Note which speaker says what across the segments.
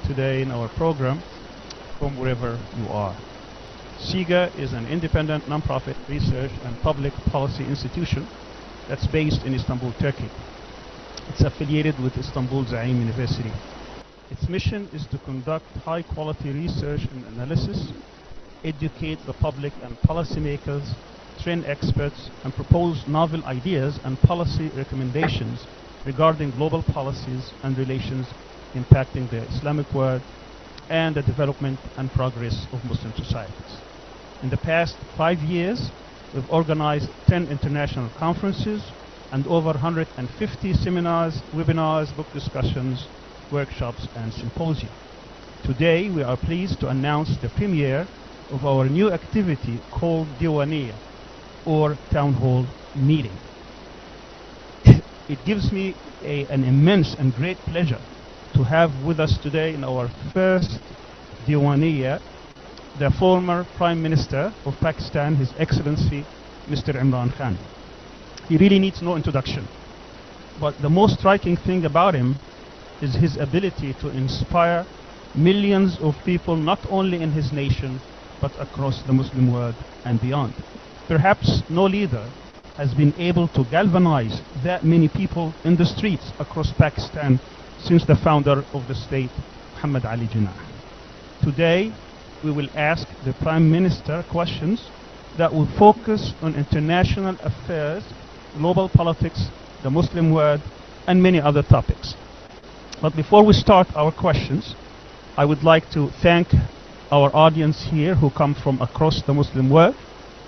Speaker 1: today in our program from wherever you are. SIGA is an independent non-profit research and public policy institution that's based in Istanbul, Turkey. It's affiliated with Istanbul Zaim University. Its mission is to conduct high-quality research and analysis, educate the public and policymakers, train experts, and propose novel ideas and policy recommendations regarding global policies and relations impacting the Islamic world and the development and progress of Muslim societies. In the past 5 years, we've organized 10 international conferences and over 150 seminars, webinars, book discussions, workshops, and symposia. Today, we are pleased to announce the premiere of our new activity called Diwaniya, or Town Hall Meeting. It gives me an immense and great pleasure to have with us today in our first Diwaniya the former Prime Minister of Pakistan, His Excellency Mr. Imran Khan. He really needs no introduction, but the most striking thing about him is his ability to inspire millions of people, not only in his nation, but across the Muslim world and beyond. Perhaps no leader has been able to galvanize that many people in the streets across Pakistan since the founder of the state, Muhammad Ali Jinnah. Today, we will ask the Prime Minister questions that will focus on international affairs, global politics, the Muslim world, and many other topics. But before we start our questions, I would like to thank our audience here who come from across the Muslim world,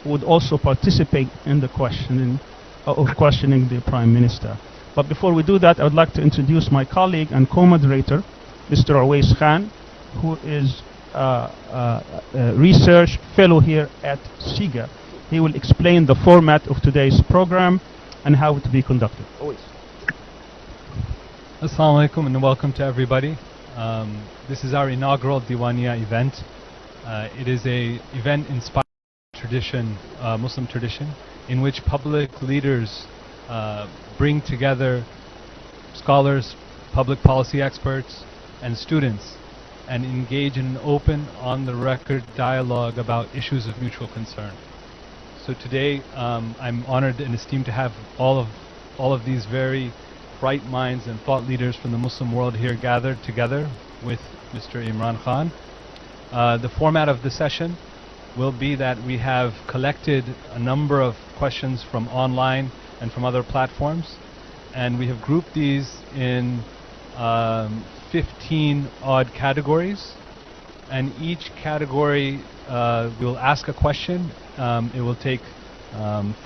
Speaker 1: who would also participate in the questioning the Prime Minister. But before we do that, I would like to introduce my colleague and co-moderator, Mr. Awais Khan, who is a research fellow here at SIGA. He will explain the format of today's program and how it will be conducted. Awais.
Speaker 2: Assalamu alaikum and welcome to everybody. This is our inaugural Diwaniya event. It is an event inspired by tradition, Muslim tradition, in which public leaders bring together scholars, public policy experts, and students and engage in an open, on-the-record dialogue about issues of mutual concern. So today, I'm honored and esteemed to have all of these very bright minds and thought leaders from the Muslim world here gathered together with Mr. Imran Khan. The format of the session will be that we have collected a number of questions from online and from other platforms, and we have grouped these in 15 odd categories, and each category will ask a question. It will take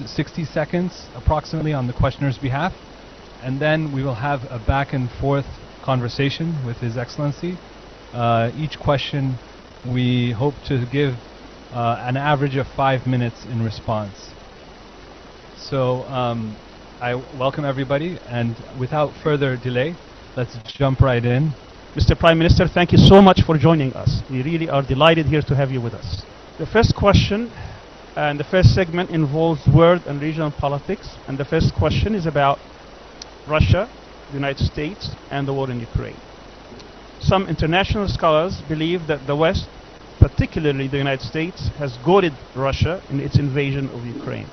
Speaker 2: 60 seconds approximately on the questioner's behalf, and then we will have a back and forth conversation with His Excellency. Each question we hope to give an average of 5 minutes in response. So I welcome everybody, and without further delay, let's jump right in.
Speaker 1: Mr. Prime Minister, thank you so much for joining us. We really are delighted here to have you with us. The first question and the first segment involves world and regional politics, and the first question is about Russia, the United States, and the war in Ukraine. Some international scholars believe that the West, particularly the United States, has goaded Russia in its invasion of Ukraine.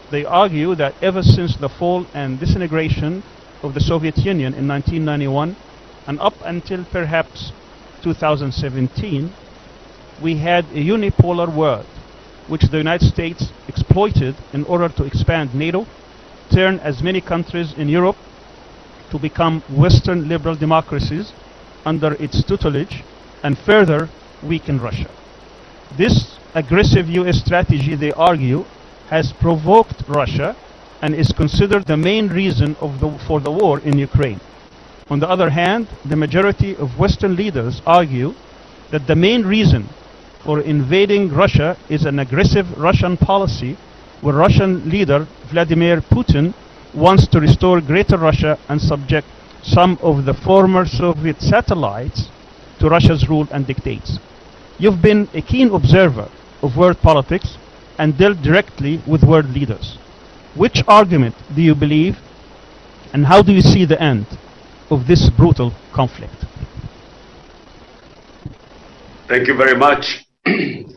Speaker 1: They argue that ever since the fall and disintegration of the Soviet Union in 1991 and up until perhaps 2017, we had a unipolar world which the United States exploited in order to expand NATO, turn as many countries in Europe to become Western liberal democracies under its tutelage, and further weaken Russia. This aggressive US strategy, they argue, has provoked Russia and is considered the main reason for the war in Ukraine. On the other hand, the majority of Western leaders argue that the main reason for invading Russia is an aggressive Russian policy, where Russian leader Vladimir Putin wants to restore Greater Russia and subject some of the former Soviet satellites to Russia's rule and dictates. You've been a keen observer of world politics and dealt directly with world leaders. Which argument do you believe, and how do you see the end of this brutal conflict?
Speaker 3: Thank you very much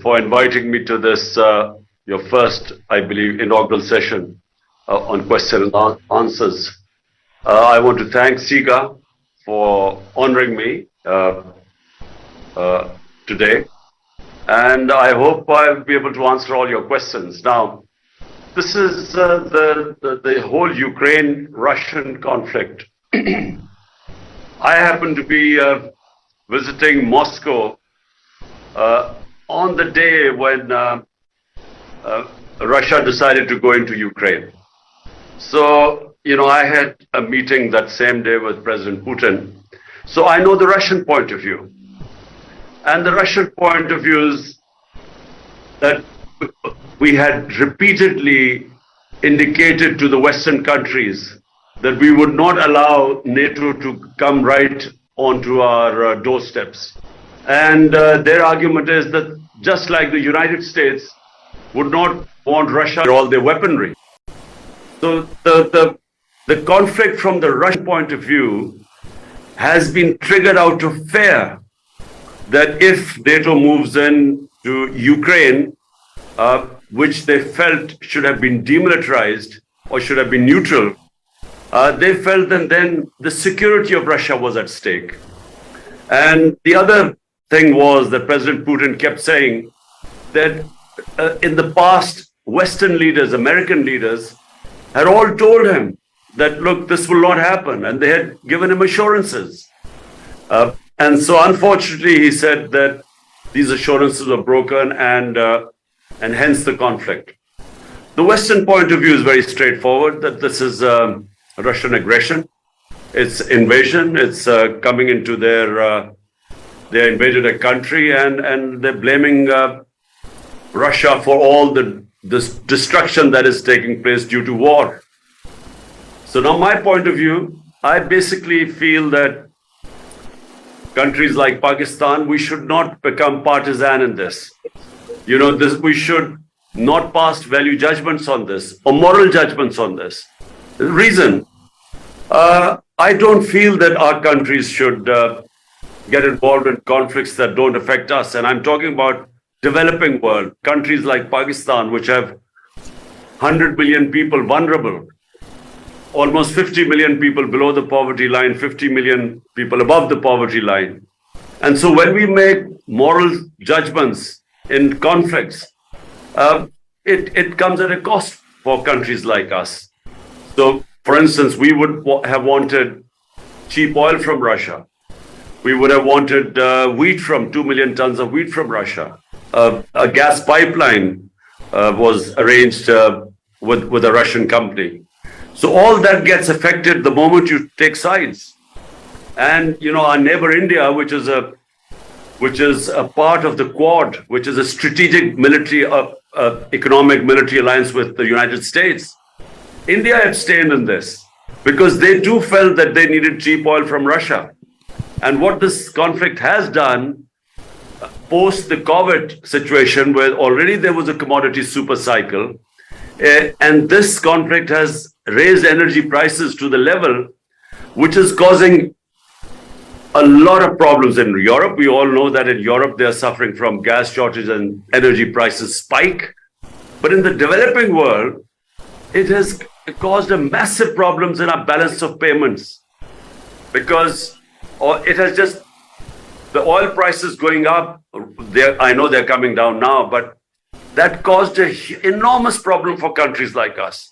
Speaker 3: for inviting me to this, your first, I believe, inaugural session on question and answers. I want to thank SIGA for honoring me today, and I hope I'll be able to answer all your questions. Now, this is the whole Ukraine-Russian conflict. I happen to be visiting Moscow on the day when Russia decided to go into Ukraine. So, I had a meeting that same day with President Putin. So I know the Russian point of view. And the Russian point of view is that we had repeatedly indicated to the Western countries that we would not allow NATO to come right onto our doorsteps. And their argument is that just like the United States would not want Russia all their weaponry. So the conflict from the Russian point of view has been triggered out of fear that if NATO moves in to Ukraine, which they felt should have been demilitarized or should have been neutral, they felt that then the security of Russia was at stake. And the other thing was that President Putin kept saying that in the past, Western leaders, American leaders, had all told him that, look, this will not happen. And they had given him assurances. And so unfortunately, he said that these assurances were broken and hence the conflict. The Western point of view is very straightforward, that this is Russian aggression. It's invasion. It's coming into they invaded a country and they're blaming Russia for all the destruction that is taking place due to war. So now my point of view, I basically feel that countries like Pakistan, we should not become partisan in this. We should not pass value judgments on this or moral judgments on this. The reason, I don't feel that our countries should get involved in conflicts that don't affect us. And I'm talking about developing world, countries like Pakistan, which have 100 million people vulnerable, almost 50 million people below the poverty line, 50 million people above the poverty line. And so when we make moral judgments in conflicts, it comes at a cost for countries like us. So, for instance, we would have wanted cheap oil from Russia. We would have wanted wheat 2 million tons of wheat from Russia. A gas pipeline was arranged with a Russian company. So all that gets affected the moment you take sides. And our neighbor India, which is a part of the Quad, which is a strategic military, economic military alliance with the United States, India abstained in this because they too felt that they needed cheap oil from Russia. And what this conflict has done, post the COVID situation, where already there was a commodity super cycle, and this conflict has raised energy prices to the level which is causing a lot of problems in Europe. We all know that in Europe they are suffering from gas shortage and energy prices spike. But in the developing world, it has caused a massive problems in our balance of payments, because it has just, the oil prices going up, I know they're coming down now, but that caused an enormous problem for countries like us.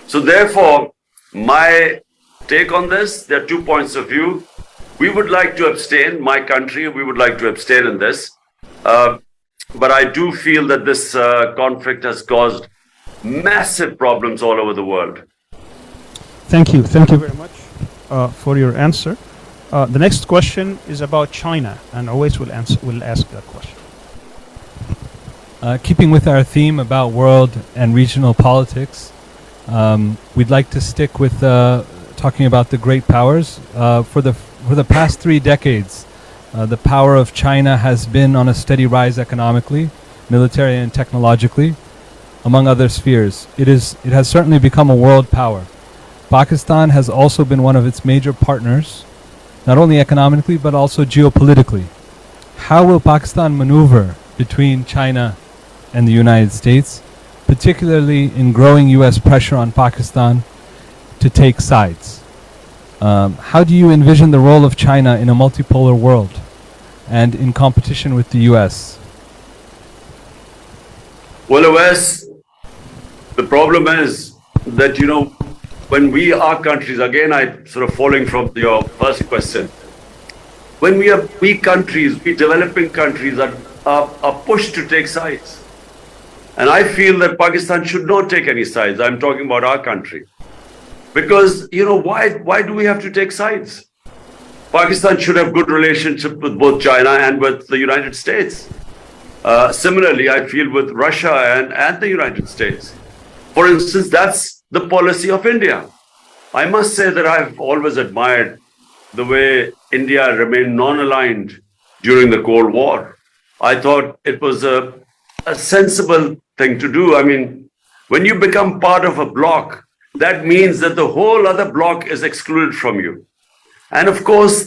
Speaker 3: So therefore, my take on this, there are 2 points of view. We would like to abstain, my country, we would like to abstain in this. But I do feel that this conflict has caused massive problems all over the world.
Speaker 1: Thank you very much for your answer. The next question is about China, and always will ask that question.
Speaker 2: Keeping with our theme about world and regional politics, we'd like to stick with talking about the great powers. For the past 3 decades, the power of China has been on a steady rise economically, military and technologically, among other spheres. It has certainly become a world power. Pakistan has also been one of its major partners, not only economically but also geopolitically. How will Pakistan maneuver between China and the United States, particularly in growing US pressure on Pakistan to take sides? How do you envision the role of China in a multipolar world and in competition with the US?
Speaker 3: Well, Wes, the problem is that, when we are countries, again, I sort of falling from your first question, when we are weak countries, we developing countries are pushed to take sides. And I feel that Pakistan should not take any sides. I'm talking about our country. Because, why do we have to take sides? Pakistan should have good relationship with both China and with the United States. Similarly, I feel with Russia and the United States. For instance, that's the policy of India. I must say that I've always admired the way India remained non-aligned during the Cold War. I thought it was a sensible thing to do. I mean, when you become part of a bloc, that means that the whole other bloc is excluded from you. And of course,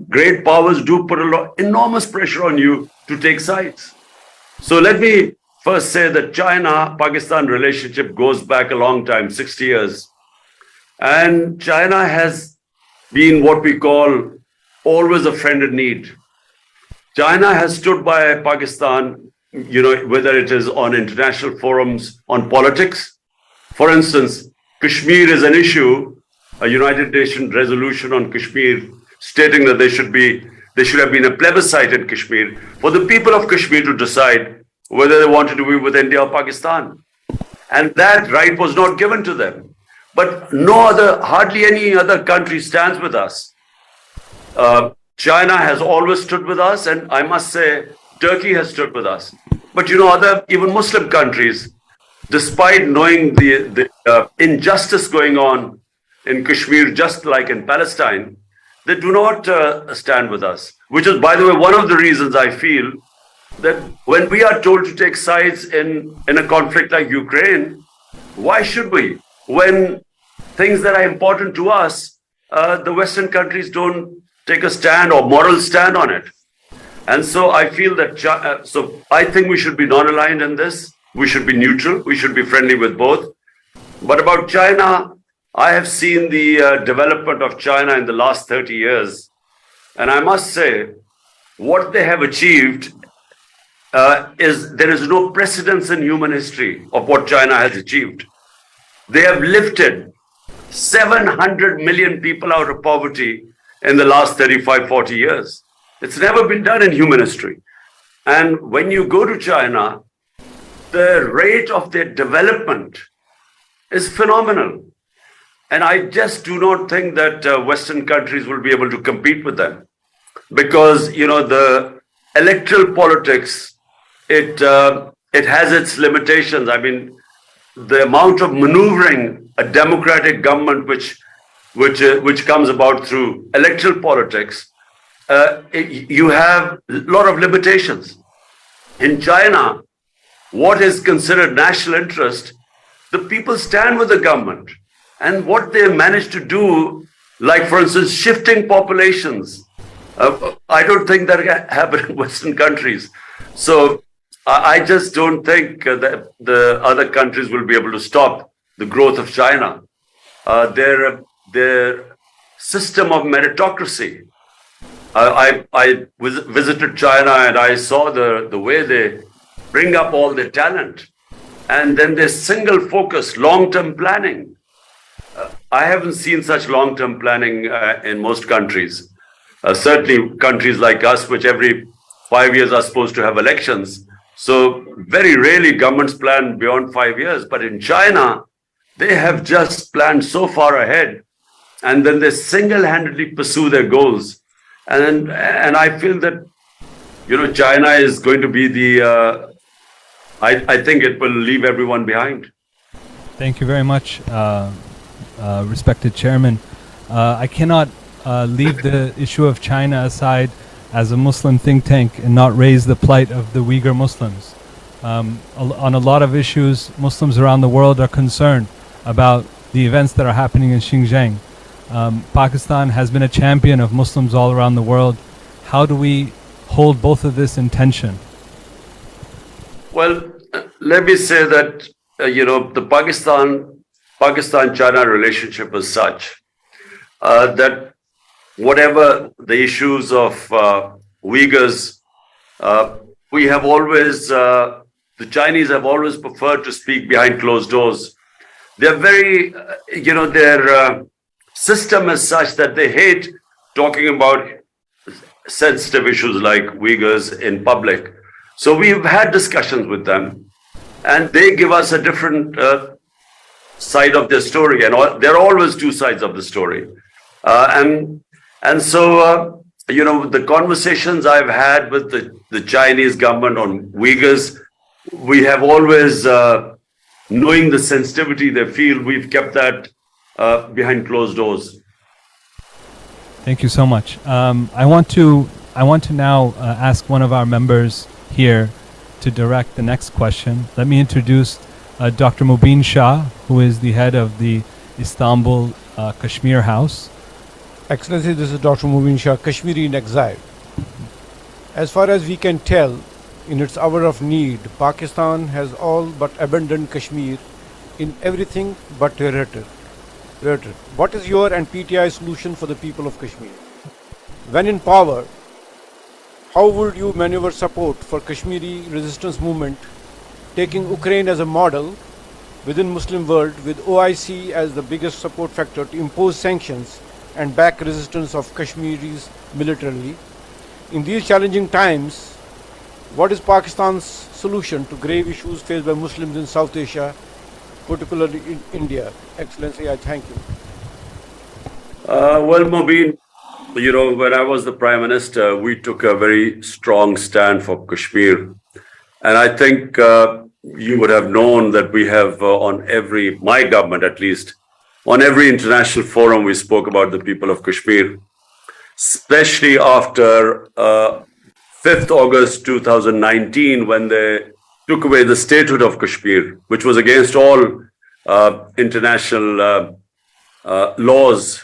Speaker 3: great powers do put enormous pressure on you to take sides. So let me first say that China-Pakistan relationship goes back a long time, 60 years. And China has been what we call always a friend in need. China has stood by Pakistan, whether it is on international forums, on politics. For instance, Kashmir is an issue, a United Nations resolution on Kashmir stating that there should have been a plebiscite in Kashmir for the people of Kashmir to decide whether they wanted to be with India or Pakistan. And that right was not given to them. But hardly any other country stands with us. China has always stood with us, and I must say, Turkey has stood with us. But even Muslim countries, despite knowing the injustice going on in Kashmir, just like in Palestine, they do not stand with us. Which is, by the way, one of the reasons I feel that when we are told to take sides in a conflict like Ukraine, why should we? When things that are important to us, the Western countries don't take a stand or moral stand on it. And so I feel that, I think we should be non-aligned in this. We should be neutral. We should be friendly with both. But about China, I have seen the development of China in the last 30 years. And I must say, what they have achieved there is no precedence in human history of what China has achieved. They have lifted 700 million people out of poverty in the last 35, 40 years. It's never been done in human history. And when you go to China, the rate of their development is phenomenal. And I just do not think that Western countries will be able to compete with them. Because, the electoral politics, it has its limitations. I mean, the amount of maneuvering a democratic government which comes about through electoral politics, you have a lot of limitations. In China, what is considered national interest, the people stand with the government. And what they managed to do, like for instance, shifting populations, I don't think that can happen in Western countries. So I just don't think that the other countries will be able to stop the growth of China. Their system of meritocracy. I visited China and I saw the way they bring up all their talent. And then their single focus, long-term planning. I haven't seen such long-term planning in most countries. Certainly countries like us, which every 5 years are supposed to have elections. So very rarely governments plan beyond 5 years. But in China, they have just planned so far ahead. And then they single-handedly pursue their goals. And I feel that, China is going to be I think it will leave everyone behind.
Speaker 2: Thank you very much, respected Chairman. I cannot leave the issue of China aside as a Muslim think tank and not raise the plight of the Uyghur Muslims. On a lot of issues, Muslims around the world are concerned about the events that are happening in Xinjiang. Pakistan has been a champion of Muslims all around the world. How do we hold both of this in tension?
Speaker 3: Well, let me say that, the Pakistan-China relationship is such that whatever the issues of Uyghurs, we have always, the Chinese have always preferred to speak behind closed doors. They're very, their system is such that they hate talking about sensitive issues like Uyghurs in public. So we've had discussions with them, and they give us a different side of their story, and there are always two sides of the story. And so, the conversations I've had with the Chinese government on Uyghurs, we have always, knowing the sensitivity they feel, we've kept that behind closed doors.
Speaker 2: Thank you so much. I want to now ask one of our members here to direct the next question. Let me introduce Dr. Mubin Shah, who is the head of the Istanbul Kashmir House.
Speaker 4: Excellency, this is Dr. Mubin Shah, Kashmiri in exile. As far as we can tell, in its hour of need, Pakistan has all but abandoned Kashmir in everything but rhetoric. What is your and PTI solution for the people of Kashmir? When in power, how would you maneuver support for Kashmiri resistance movement, taking Ukraine as a model within Muslim world, with OIC as the biggest support factor to impose sanctions and back resistance of Kashmiris militarily? In these challenging times, what is Pakistan's solution to grave issues faced by Muslims in South Asia, particularly in India? Excellency, I thank you.
Speaker 3: Well, Mubin, when I was the Prime Minister, we took a very strong stand for Kashmir. And I think you would have known that we have my government at least, on every international forum, we spoke about the people of Kashmir, especially after 5th August 2019, when they took away the statehood of Kashmir, which was against all international laws.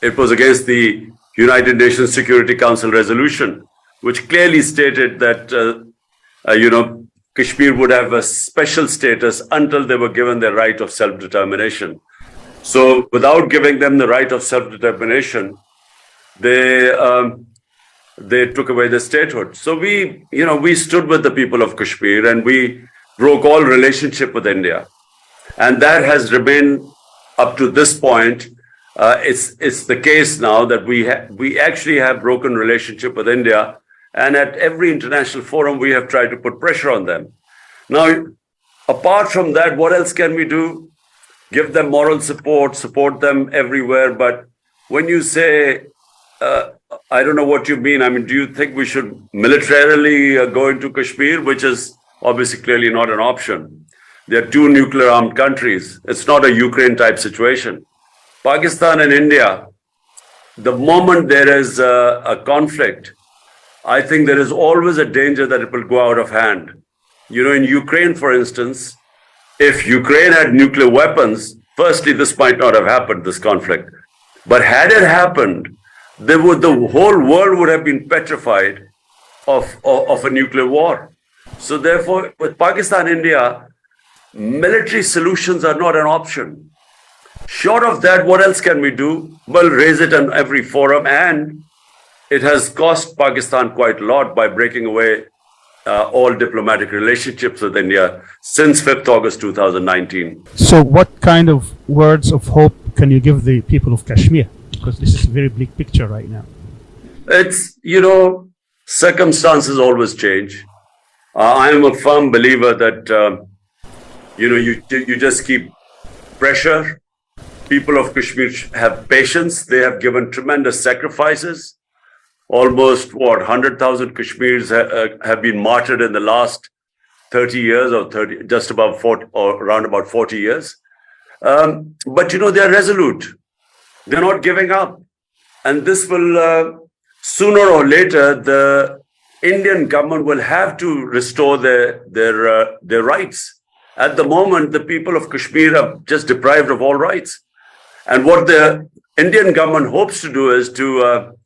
Speaker 3: It was against the United Nations Security Council resolution, which clearly stated that, Kashmir would have a special status until they were given the right of self-determination. So without giving them the right of self-determination, they took away the statehood. So we stood with the people of Kashmir, and we broke all relationship with India. And that has remained up to this point. It's the case now that we actually have broken relationship with India, and at every international forum we have tried to put pressure on them. Now, apart from that, what else can we do? Give them moral support them everywhere. But when you say, I don't know what you mean. I mean, do you think we should militarily go into Kashmir, which is obviously clearly not an option? There are two nuclear armed countries. It's not a Ukraine type situation. Pakistan and India, the moment there is a conflict, I think there is always a danger that it will go out of hand. In Ukraine, for instance, if Ukraine had nuclear weapons, firstly, this might not have happened, this conflict. But had it happened, the whole world would have been petrified of a nuclear war. So therefore, with Pakistan, India, military solutions are not an option. Short of that, what else can we do? Well, raise it on every forum, and it has cost Pakistan quite a lot by breaking away all diplomatic relationships with India since 5th August 2019.
Speaker 1: So what kind of words of hope can you give the people of Kashmir? Because this is a very bleak picture right now.
Speaker 3: It's, circumstances always change. I am a firm believer that, you just keep pressure. People of Kashmir have patience. They have given tremendous sacrifices. Almost, 100,000 Kashmiris have been martyred in the last 30 years or just above 40, or around about 40 years. But, they're resolute. They're not giving up. And this will, sooner or later, the Indian government will have to restore their rights. At the moment, the people of Kashmir are just deprived of all rights. And what the Indian government hopes to do is to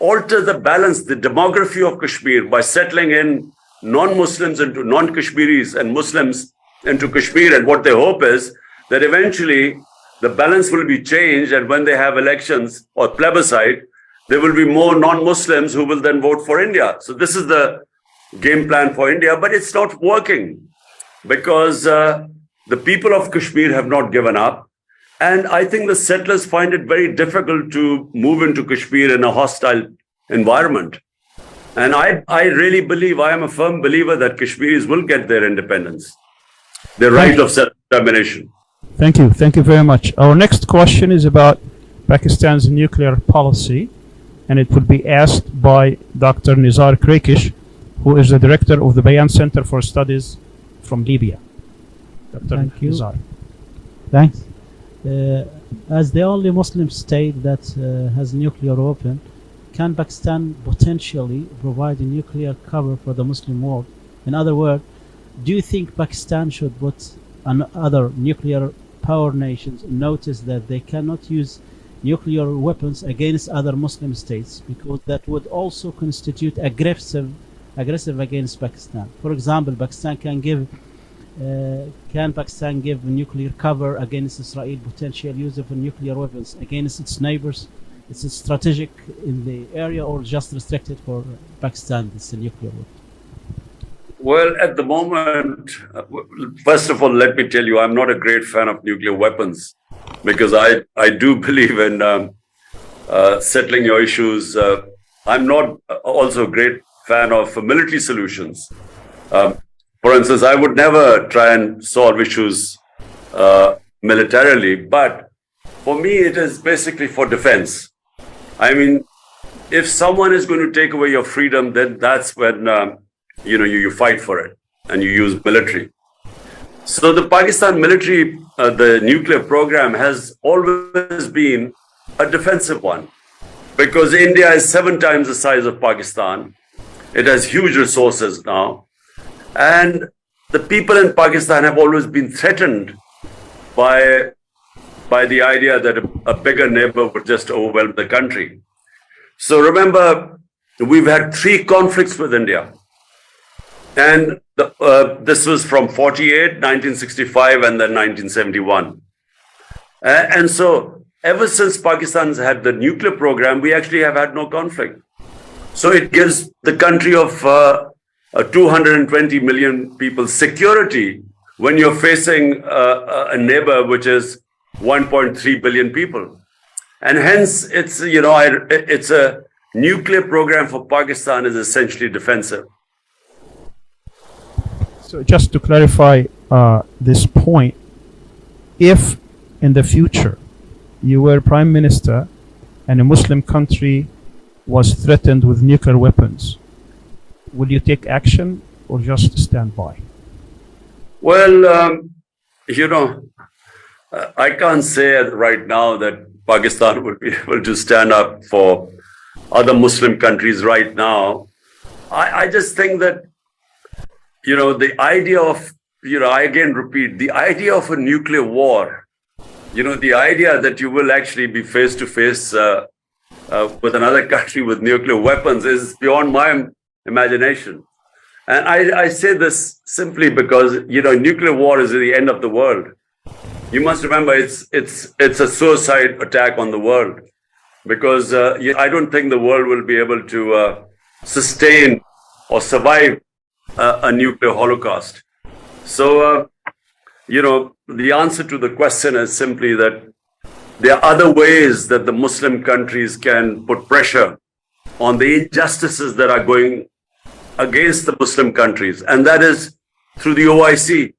Speaker 3: alter the balance, the demography of Kashmir by settling in non-Muslims into non-Kashmiris and Muslims into Kashmir. And what they hope is that eventually the balance will be changed, and when they have elections or plebiscite, there will be more non-Muslims who will then vote for India. So this is the game plan for India, but it's not working because the people of Kashmir have not given up. And I think the settlers find it very difficult to move into Kashmir in a hostile environment. And I really believe, I am a firm believer that Kashmiris will get their independence, their right of self-determination.
Speaker 1: Thank you. Thank you very much. Our next question is about Pakistan's nuclear policy, and it would be asked by Dr. Nizar Krekish, who is the director of the Bayan Center for Studies from Libya. Dr.
Speaker 5: Thank you.
Speaker 1: Nizar.
Speaker 5: Thanks. As the only Muslim state that has nuclear weapon, can Pakistan potentially provide a nuclear cover for the Muslim world? In other words, do you think Pakistan should put other nuclear power nations notice that they cannot use nuclear weapons against other Muslim states, because that would also constitute aggressive against Pakistan? For example, can Pakistan give nuclear cover against Israel potential use of nuclear weapons against its neighbors? Is it strategic in the area or just restricted for Pakistan, this nuclear weapon?
Speaker 3: Well, at the moment, first of all, let me tell you, I'm not a great fan of nuclear weapons because I do believe in settling your issues. I'm not also a great fan of military solutions. For instance, I would never try and solve issues militarily, but for me, it is basically for defense. I mean, if someone is going to take away your freedom, then that's when you fight for it and you use military. So the Pakistan military, the nuclear program has always been a defensive one because India is 7 times the size of Pakistan. It has huge resources now. And the people in Pakistan have always been threatened by the idea that a bigger neighbor would just overwhelm the country. So remember, we've had 3 conflicts with India. And this was from 48, 1965, and then 1971. And so ever since Pakistan's had the nuclear program, we actually have had no conflict. So it gives the country of 220 million people security when you're facing a neighbor which is 1.3 billion people. And hence, it's a nuclear program for Pakistan is essentially defensive.
Speaker 1: So just to clarify this point, if in the future you were prime minister and a Muslim country was threatened with nuclear weapons, will you take action or just stand by?
Speaker 3: Well, I can't say right now that Pakistan would be able to stand up for other Muslim countries right now. I just think that, the idea of, I again repeat, the idea of a nuclear war, the idea that you will actually be face to face with another country with nuclear weapons is beyond my imagination. And I say this simply because, nuclear war is the end of the world. You must remember it's a suicide attack on the world because I don't think the world will be able to sustain or survive a nuclear holocaust. So, the answer to the question is simply that there are other ways that the Muslim countries can put pressure on the injustices that are going against the Muslim countries, and that is through the OIC.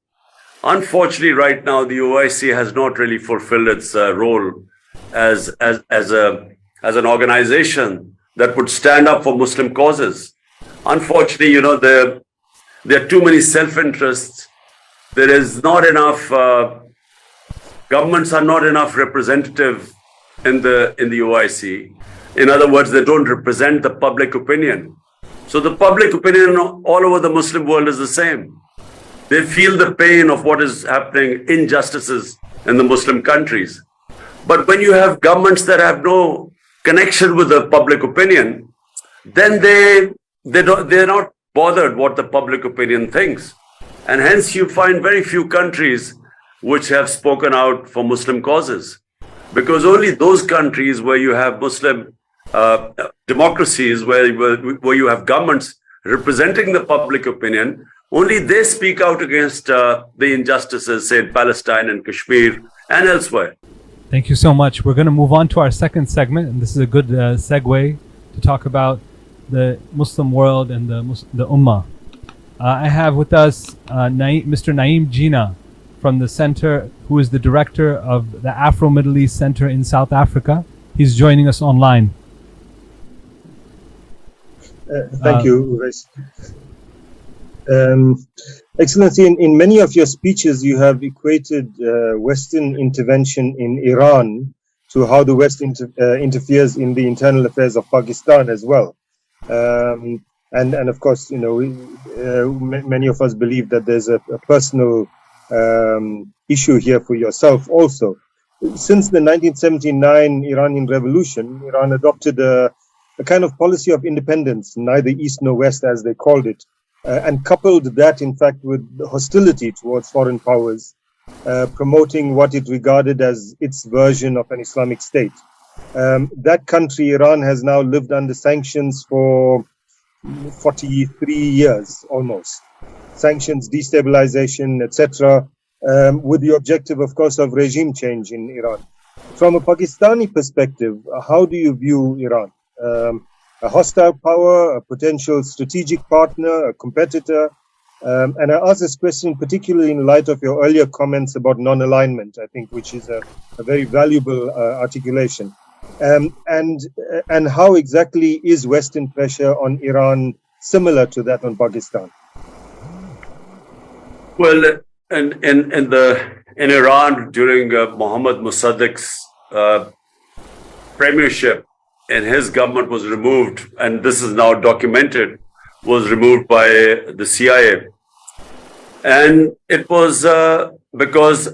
Speaker 3: Unfortunately, right now, the OIC has not really fulfilled its role as an organization that would stand up for Muslim causes. Unfortunately, there are too many self-interests. There is not enough, governments are not enough representative in the OIC. In other words, they don't represent the public opinion. So the public opinion all over the Muslim world is the same. They feel the pain of what is happening, injustices in the Muslim countries. But when you have governments that have no connection with the public opinion, then they're not bothered what the public opinion thinks. And hence you find very few countries which have spoken out for Muslim causes. Because only those countries where you have Muslim democracies, where you have governments representing the public opinion, only they speak out against the injustices, say in Palestine and Kashmir and elsewhere.
Speaker 2: Thank you so much. We're going to move on to our second segment, and this is a good segue to talk about the Muslim world and the Ummah. I have with us Mr. Naeem Jina from the center, who is the director of the Afro-Middle East Center in South Africa. He's joining us online.
Speaker 6: Thank you, Uwais. Excellency, in many of your speeches, you have equated Western intervention in Iran to how the West interferes in the internal affairs of Pakistan as well. And of course, you know, many of us believe that there's a personal issue here for yourself also. Since the 1979 Iranian Revolution, Iran adopted a kind of policy of independence, neither East nor West as they called it, and coupled that, in fact, with hostility towards foreign powers, promoting what it regarded as its version of an Islamic state. That country, Iran, has now lived under sanctions for 43 years almost. Sanctions, destabilization, etc., with the objective, of course, of regime change in Iran. From a Pakistani perspective, how do you view Iran? A hostile power, a potential strategic partner, a competitor? And I ask this question particularly in light of your earlier comments about non-alignment, I think, which is a very valuable articulation. And how exactly is Western pressure on Iran similar to that on Pakistan?
Speaker 3: Well, in Iran during Mohammad Mossadegh's premiership, and his government was removed, and this is now documented, was removed by the CIA. And it was because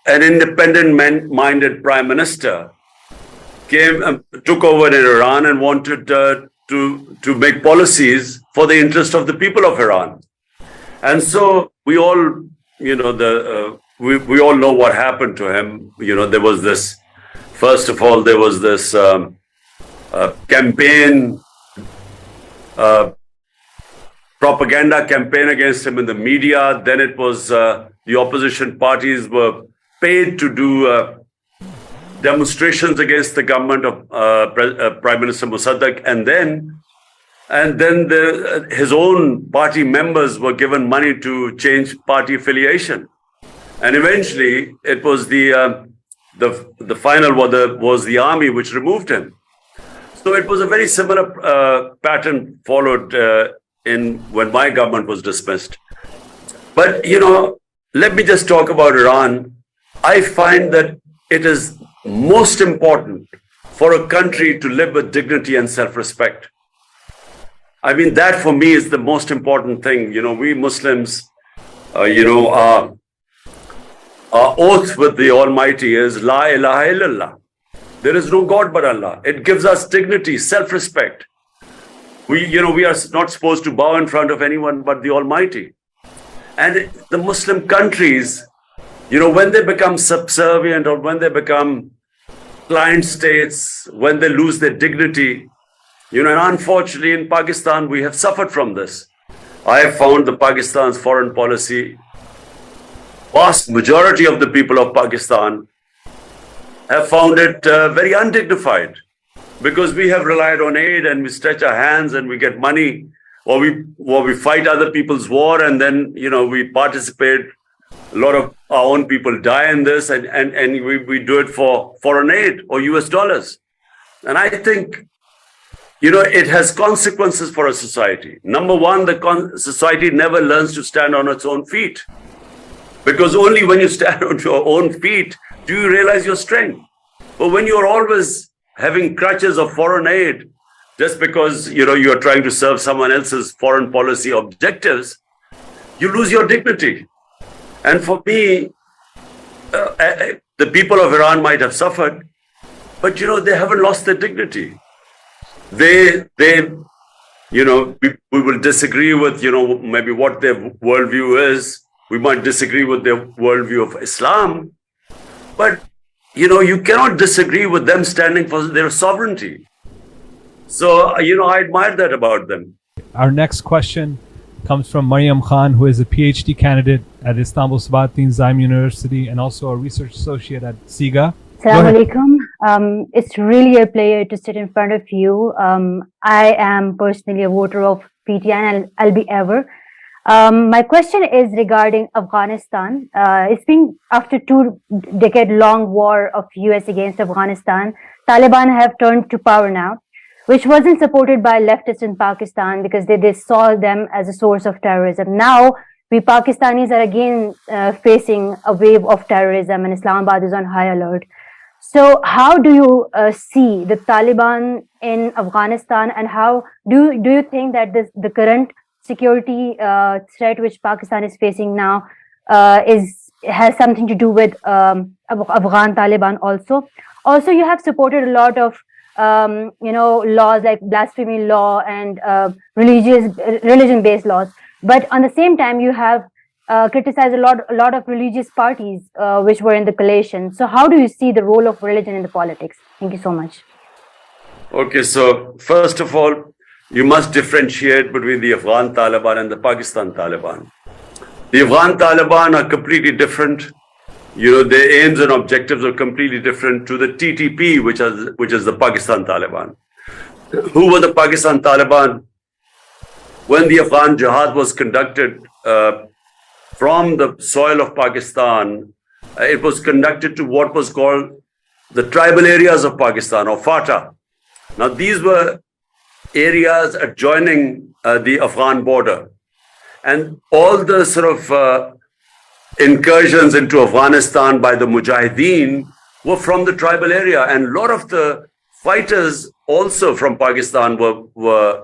Speaker 3: an independent-minded prime minister took over in Iran and wanted to make policies for the interest of the people of Iran. And so we all, you know, we all know what happened to him. You know, there was this, first of all, there was this campaign, propaganda campaign against him in the media. Then it was the opposition parties were paid to do demonstrations against the government of Prime Minister Mossadegh, and then his own party members were given money to change party affiliation, and eventually it was the final was the army which removed him. So it was a very similar pattern followed when my government was dismissed. But you know, let me just talk about Iran. I find that it is most important for a country to live with dignity and self-respect. I mean, that for me is the most important thing. You know, we Muslims, our oath with the Almighty is La ilaha illallah. There is no God but Allah. It gives us dignity, self-respect. We are not supposed to bow in front of anyone but the Almighty. And the Muslim countries, you know, when they become subservient or when they become client states, when they lose their dignity, you know, and unfortunately in Pakistan, we have suffered from this. I have found the Pakistan's foreign policy, vast majority of the people of Pakistan have found it very undignified, because we have relied on aid and we stretch our hands and we get money, or we fight other people's war, and then, you know, we participate. A lot of our own people die in this, and we do it for foreign aid or US dollars. And I think, you know, it has consequences for a society. Number one, the society never learns to stand on its own feet, because only when you stand on your own feet do you realize your strength. But when you're always having crutches of foreign aid, just because, you know, you're trying to serve someone else's foreign policy objectives, you lose your dignity. And for me, the people of Iran might have suffered, but, you know, they haven't lost their dignity. They we will disagree with, maybe what their worldview is. We might disagree with their worldview of Islam, but, you cannot disagree with them standing for their sovereignty. So, I admire that about them.
Speaker 2: Our next question comes from Mariam Khan, who is a PhD candidate at Istanbul Sabahattin Zaim University and also a research associate at SIGA.
Speaker 7: Assalamu alaikum. It's really a pleasure to sit in front of you. I am personally a voter of PTI and I'll be ever. My question is regarding Afghanistan. It's been after 2-decade-long war of US against Afghanistan. Taliban have turned to power now, which wasn't supported by leftists in Pakistan because they saw them as a source of terrorism. Now, we Pakistanis are again facing a wave of terrorism and Islamabad is on high alert. So how do you see the Taliban in Afghanistan, and how do you think that the current security threat which Pakistan is facing now has something to do with Afghan Taliban also? Also, you have supported a lot of laws like blasphemy law and religion-based laws, but on the same time you have criticized a lot of religious parties which were in the coalition. So how do you see the role of religion in the politics? Thank you so much.
Speaker 3: Okay, so first of all, you must differentiate between the Afghan Taliban and the Pakistan Taliban. The Afghan Taliban are completely different. Their aims and objectives are completely different to the TTP, which is the Pakistan Taliban. Who were the Pakistan Taliban? When the Afghan Jihad was conducted from the soil of Pakistan, it was conducted to what was called the tribal areas of Pakistan, or FATA. Now, these were areas adjoining the Afghan border. And all the sort of incursions into Afghanistan by the Mujahideen were from the tribal area. And a lot of the fighters also from Pakistan were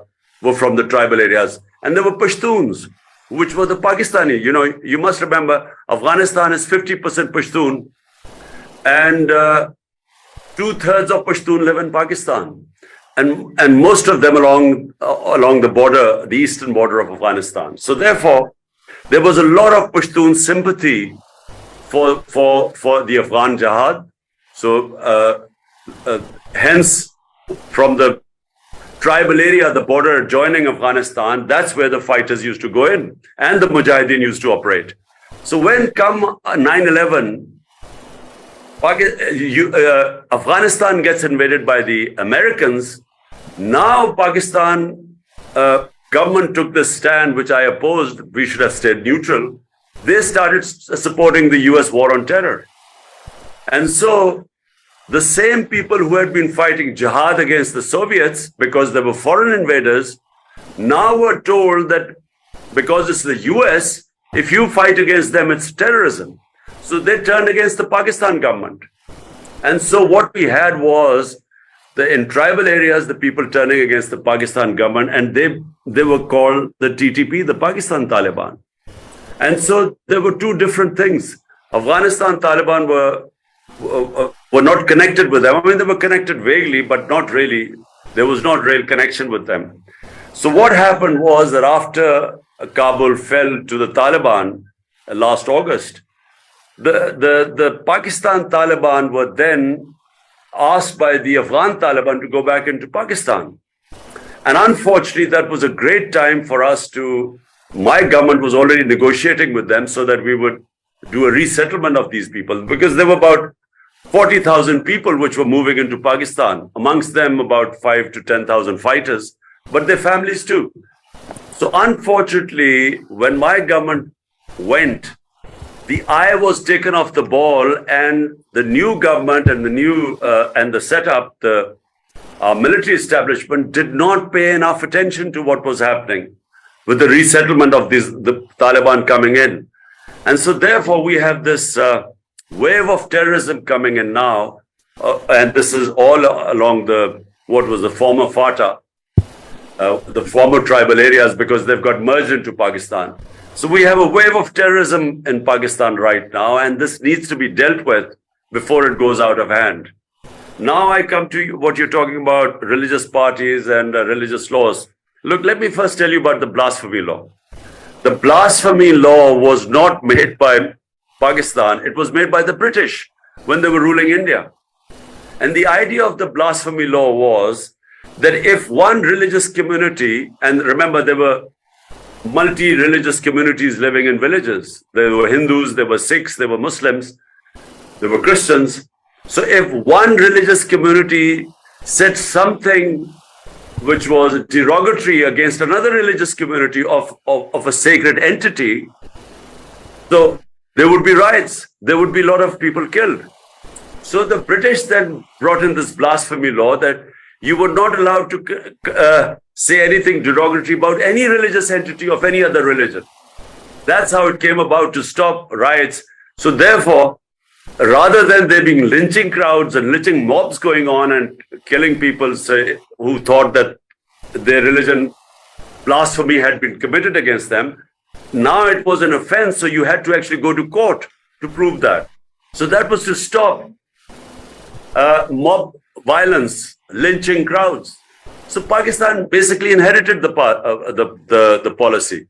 Speaker 3: from the tribal areas. And there were Pashtuns, which were the Pakistani. You must remember, Afghanistan is 50% Pashtun, and 2/3 of Pashtun live in Pakistan, and most of them along the border, the eastern border of Afghanistan. So therefore, there was a lot of Pashtun sympathy for the Afghan Jihad. So hence, from the tribal area, the border adjoining Afghanistan, that's where the fighters used to go in, and the Mujahideen used to operate. So when come 9/11, Afghanistan gets invaded by the Americans. Now Pakistan government took this stand, which I opposed. We should have stayed neutral. They started supporting the US war on terror. And so the same people who had been fighting jihad against the Soviets because they were foreign invaders now were told that because it's the US, if you fight against them, it's terrorism. So they turned against the Pakistan government. And so what we had was in tribal areas, the people turning against the Pakistan government, and they were called the TTP, the Pakistan Taliban. And so there were two different things. Afghanistan Taliban were not connected with them. I mean, they were connected vaguely, but not really. There was not real connection with them. So what happened was that after Kabul fell to the Taliban last August, the Pakistan Taliban were then asked by the Afghan Taliban to go back into Pakistan. And unfortunately, that was a great time for us my government was already negotiating with them so that we would do a resettlement of these people, because there were about 40,000 people which were moving into Pakistan, amongst them about 5,000 to 10,000 fighters, but their families too. So unfortunately, when my government went, the eye was taken off the ball, and the new government and the setup, our military establishment did not pay enough attention to what was happening with the resettlement of the Taliban coming in. And so therefore we have this wave of terrorism coming in now, and this is all along what was the former FATA, the former tribal areas, because they've got merged into Pakistan. So we have a wave of terrorism in Pakistan right now, and this needs to be dealt with before it goes out of hand. Now I come to what you're talking about, religious parties and religious laws. Look, let me first tell you about the blasphemy law. The blasphemy law was not made by Pakistan. It was made by the British when they were ruling India. And the idea of the blasphemy law was that if one religious community, and remember there were multi-religious communities living in villages. There were Hindus, there were Sikhs, there were Muslims, there were Christians. So if one religious community said something which was derogatory against another religious community of a sacred entity, so there would be riots, there would be a lot of people killed. So the British then brought in this blasphemy law that you were not allowed to say anything derogatory about any religious entity of any other religion. That's how it came about, to stop riots. So therefore, rather than there being lynching crowds and lynching mobs going on and killing people who thought that their religion blasphemy had been committed against them, now it was an offense, so you had to actually go to court to prove that. So that was to stop mob violence, lynching crowds. So Pakistan basically inherited the policy.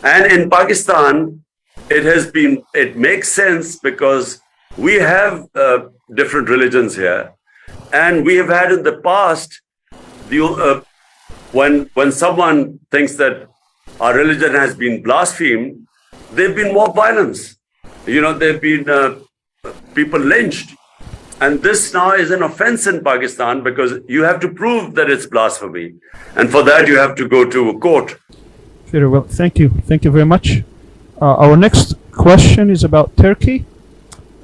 Speaker 3: And in Pakistan, it makes sense because we have different religions here. And we have had in the past, when someone thinks that our religion has been blasphemed, there have been mob violence. There have been people lynched. And this now is an offense in Pakistan because you have to prove that it's blasphemy. And for that, you have to go to a court.
Speaker 1: Very well. Thank you. Thank you very much. Our next question is about Turkey.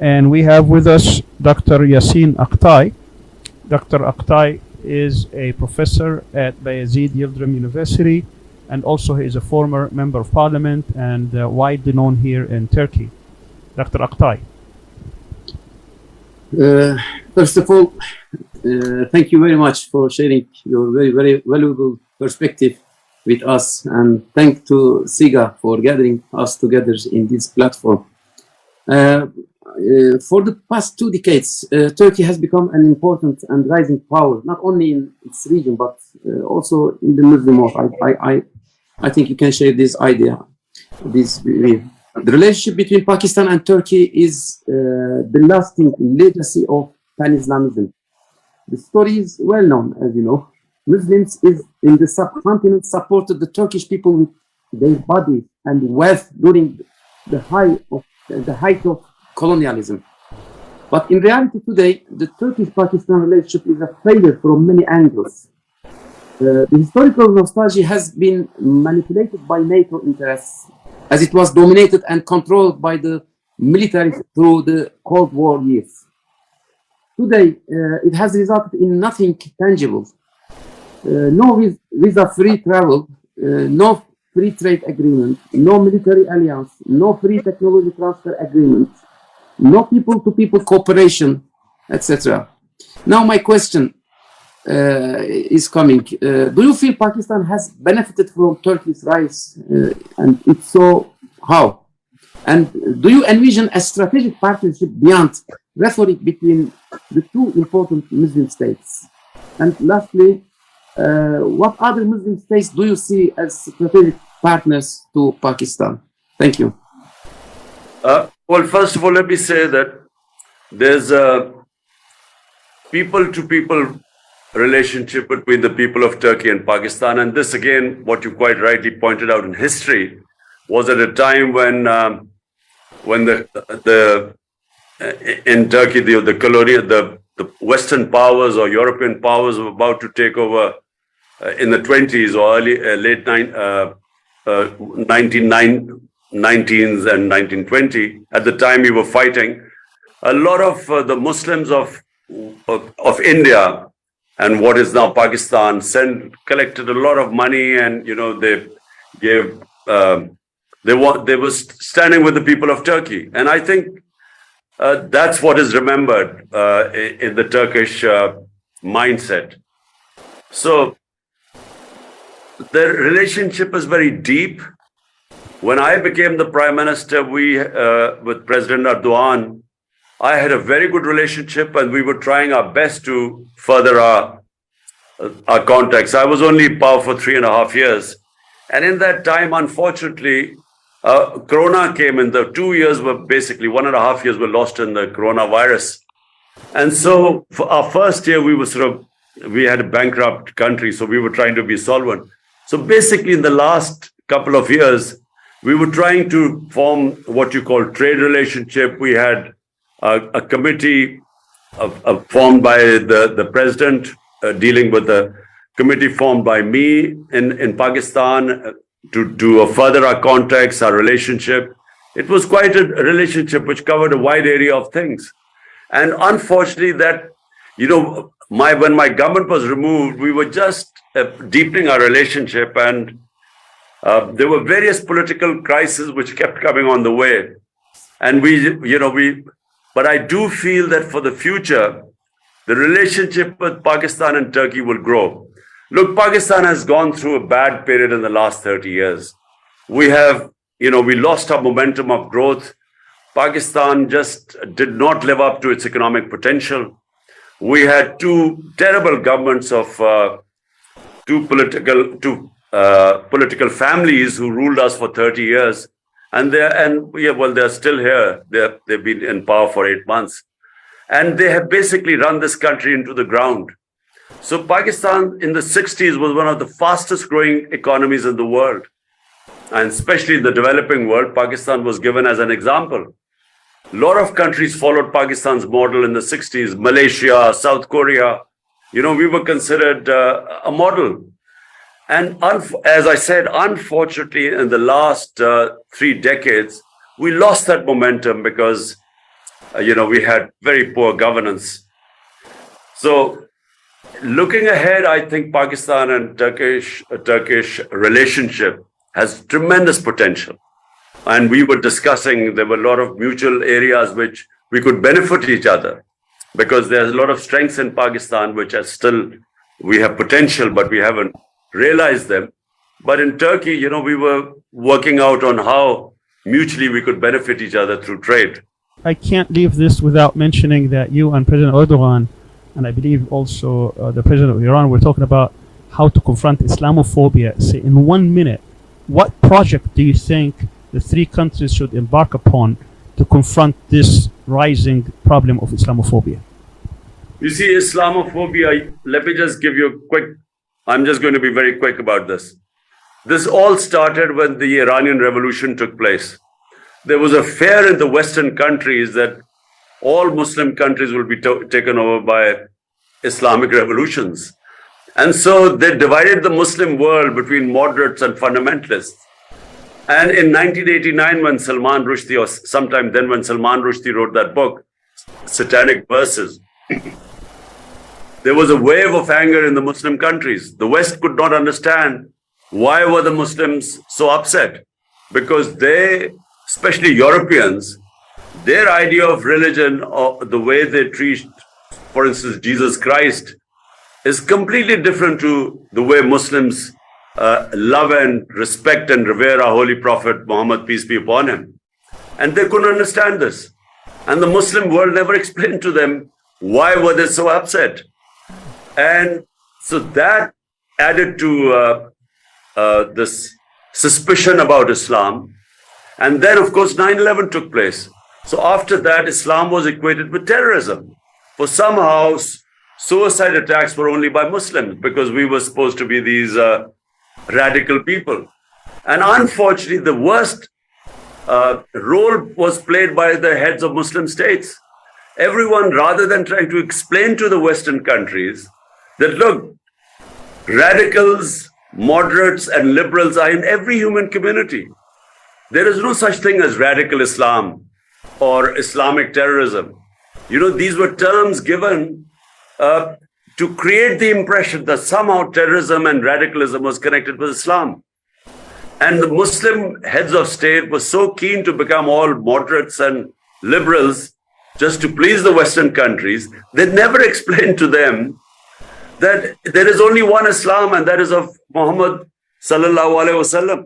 Speaker 1: And we have with us Dr. Yasin Aktay. Dr. Aktay is a professor at Bayezid Yildirim University, and also he is a former member of parliament and widely known here in Turkey. Dr. Aktay.
Speaker 8: First of all, thank you very much for sharing your very, very valuable perspective with us, and thank to SIGA for gathering us together in this platform. For the past 2 decades, Turkey has become an important and rising power, not only in its region, but also in the Muslim world. I think you can share this idea, this view. The relationship between Pakistan and Turkey is the lasting legacy of pan-Islamism. The story is well known, as you know. Muslims in the subcontinent supported the Turkish people with their body and wealth during the height of colonialism. But in reality today, the Turkish-Pakistan relationship is a failure from many angles. The historical nostalgia has been manipulated by NATO interests, as it was dominated and controlled by the military through the Cold War years. Today, it has resulted in nothing tangible. No visa-free travel, no free trade agreement, no military alliance, no free technology transfer agreement, no people-to-people cooperation, etc. Now my question is coming. Do you feel Pakistan has benefited from Turkey's rise? And if so, how? And do you envision a strategic partnership beyond rhetoric between the two important Muslim states? And lastly, what other Muslim states do you see as strategic partners to Pakistan? Thank you.
Speaker 3: Well, first of all, let me say that there's a people-to-people relationship between the people of Turkey and Pakistan. And this, again, what you quite rightly pointed out in history, was at a time when in Turkey, the Western powers or European powers were about to take over in the 20s or late 1919s and 1920. At the time we were fighting, a lot of the Muslims of India and what is now Pakistan collected a lot of money, and they gave they were standing with the people of Turkey, and I think that's what is remembered in the Turkish mindset. So the relationship is very deep. When I became the Prime Minister, with President Erdogan, I had a very good relationship, and we were trying our best to further our our contacts. I was only in power for 3.5 years. And in that time, unfortunately, Corona came in. The 2 years were basically 1.5 years were lost in the coronavirus. And so for our first year, we had a bankrupt country, so we were trying to be solvent. So basically, in the last couple of years, we were trying to form what you call trade relationship. We had a committee formed by the president, dealing with the committee formed by me in Pakistan to further our contacts, our relationship. It was quite a relationship which covered a wide area of things. And unfortunately, when my government was removed, we were just deepening our relationship, and there were various political crises which kept coming on the way. And but I do feel that for the future, the relationship with Pakistan and Turkey will grow. Look, Pakistan has gone through a bad period in the last 30 years. We lost our momentum of growth. Pakistan just did not live up to its economic potential. We had two terrible governments of two political families who ruled us for 30 years. And they're still here. They've been in power for 8 months. And they have basically run this country into the ground. So Pakistan in the 60s was one of the fastest growing economies in the world. And especially in the developing world, Pakistan was given as an example. A lot of countries followed Pakistan's model in the 60s, Malaysia, South Korea. We were considered a model. And as I said, unfortunately, in the last 3 decades, we lost that momentum because, we had very poor governance. So looking ahead, I think Pakistan and Turkish relationship has tremendous potential. And we were discussing, there were a lot of mutual areas which we could benefit each other, because there's a lot of strengths in Pakistan which are still, we have potential, but we haven't realized them. But in Turkey, we were working out on how mutually we could benefit each other through trade.
Speaker 1: I can't leave this without mentioning that you and President Erdogan, and I believe also the President of Iran, were talking about how to confront Islamophobia. Say, in 1 minute, what project do you think the 3 countries should embark upon to confront this rising problem of Islamophobia?
Speaker 3: You see, Islamophobia, let me just give you I'm just going to be very quick about this. This all started when the Iranian Revolution took place. There was a fear in the Western countries that all Muslim countries will be taken over by Islamic revolutions. And so they divided the Muslim world between moderates and fundamentalists. And in 1989, when Salman Rushdie, or sometime then when Salman Rushdie wrote that book, Satanic Verses, there was a wave of anger in the Muslim countries. The West could not understand why were the Muslims so upset, because they, especially Europeans, their idea of religion, or the way they treat, for instance, Jesus Christ, is completely different to the way Muslims love and respect and revere our Holy Prophet Muhammad, peace be upon him. And they couldn't understand this. And the Muslim world never explained to them why were they so upset. And so that added to this suspicion about Islam. And then, of course, 9/11 took place. So after that, Islam was equated with terrorism. For somehow, suicide attacks were only by Muslims, because we were supposed to be these radical people. And unfortunately, the worst role was played by the heads of Muslim states. Everyone, rather than trying to explain to the Western countries that, look, radicals, moderates, and liberals are in every human community. There is no such thing as radical Islam or Islamic terrorism. These were terms given to create the impression that somehow terrorism and radicalism was connected with Islam. And the Muslim heads of state were so keen to become all moderates and liberals just to please the Western countries, they never explained to them that there is only one Islam, and that is of Muhammad sallallahu alaihi wasallam.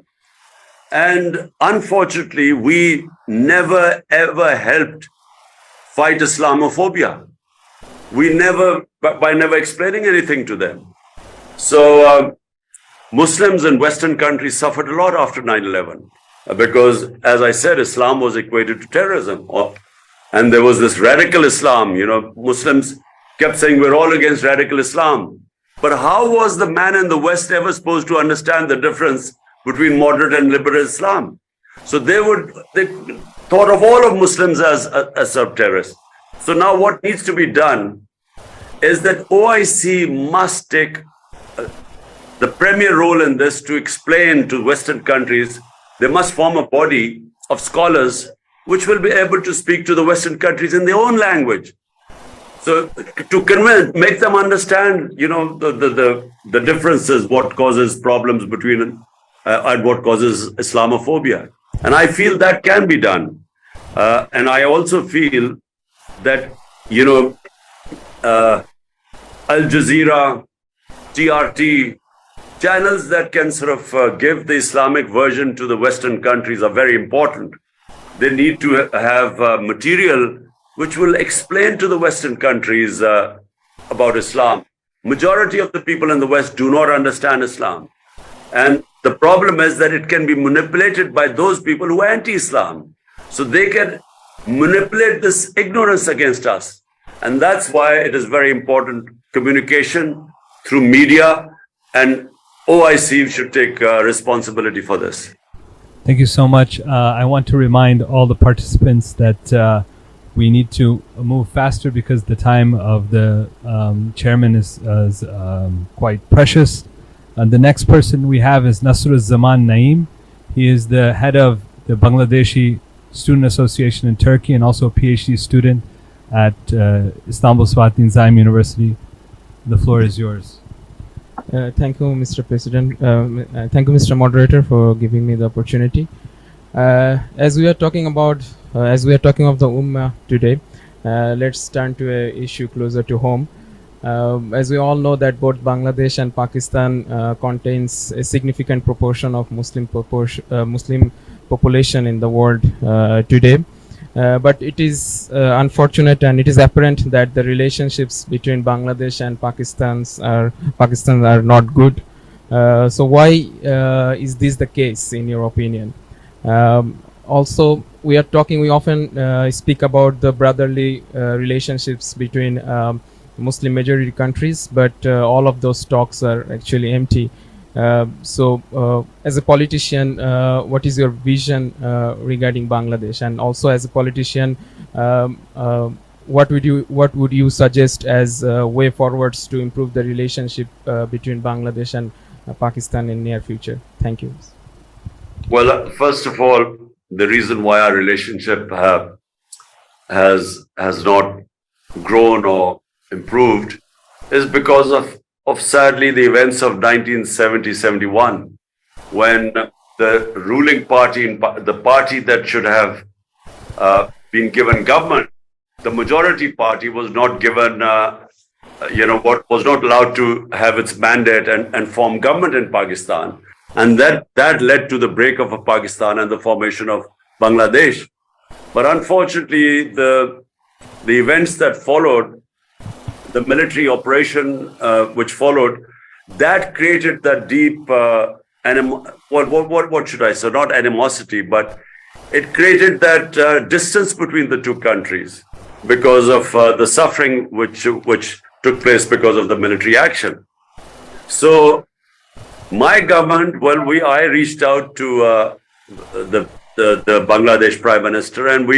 Speaker 3: And unfortunately, we never ever helped fight Islamophobia. We never, by never explaining anything to them. So Muslims in Western countries suffered a lot after 9/11 because, as I said, Islam was equated to terrorism. And there was this radical Islam. Muslims kept saying we're all against radical Islam. But how was the man in the West ever supposed to understand the difference between moderate and liberal Islam? So they thought of all of Muslims as sub-terrorists. So now what needs to be done is that OIC must take the premier role in this to explain to Western countries. They must form a body of scholars which will be able to speak to the Western countries in their own language. So to make them understand, the differences, what causes problems between and what causes Islamophobia. And I feel that can be done. And I also feel that, Al Jazeera, TRT, channels that can sort of give the Islamic version to the Western countries are very important. They need to have material which will explain to the Western countries about Islam. Majority of the people in the West do not understand Islam. And the problem is that it can be manipulated by those people who are anti-Islam. So they can manipulate this ignorance against us. And that's why it is very important communication through media, and OIC should take responsibility for this.
Speaker 2: Thank you so much. I want to remind all the participants that we need to move faster because the time of the chairman is quite precious. And the next person we have is Nasrul Zaman Naeem. He is the head of the Bangladeshi Student Association in Turkey and also a PhD student at Istanbul Sabahattin Zaim University. The floor is yours.
Speaker 9: Thank you, Mr. President. Thank you, Mr. Moderator, for giving me the opportunity. As we are talking of the Ummah today, let's turn to an issue closer to home. As we all know that both Bangladesh and Pakistan contains a significant proportion of Muslim population in the world today. But it is unfortunate and it is apparent that the relationships between Bangladesh and Pakistan are not good. So why is this the case in your opinion? Also, we often speak about the brotherly relationships between Muslim majority countries, but all of those talks are actually empty. So as a politician, what is your vision regarding Bangladesh? And also as a politician, what would you suggest as way forwards to improve the relationship between Bangladesh and Pakistan in near future? Thank you.
Speaker 3: Well, first of all, the reason why our relationship has not grown or improved is because of sadly the events of 1970-71, when the ruling party, the party that should have been given government, the majority party was not given, was not allowed to have its mandate and form government in Pakistan. And that led to the break of Pakistan and the formation of Bangladesh. But unfortunately, the events that followed, the military operation which followed, that created that deep, what should I say? Not animosity, but it created that distance between the two countries because of the suffering which took place because of the military action. So my government, I reached out to the Bangladesh Prime Minister, and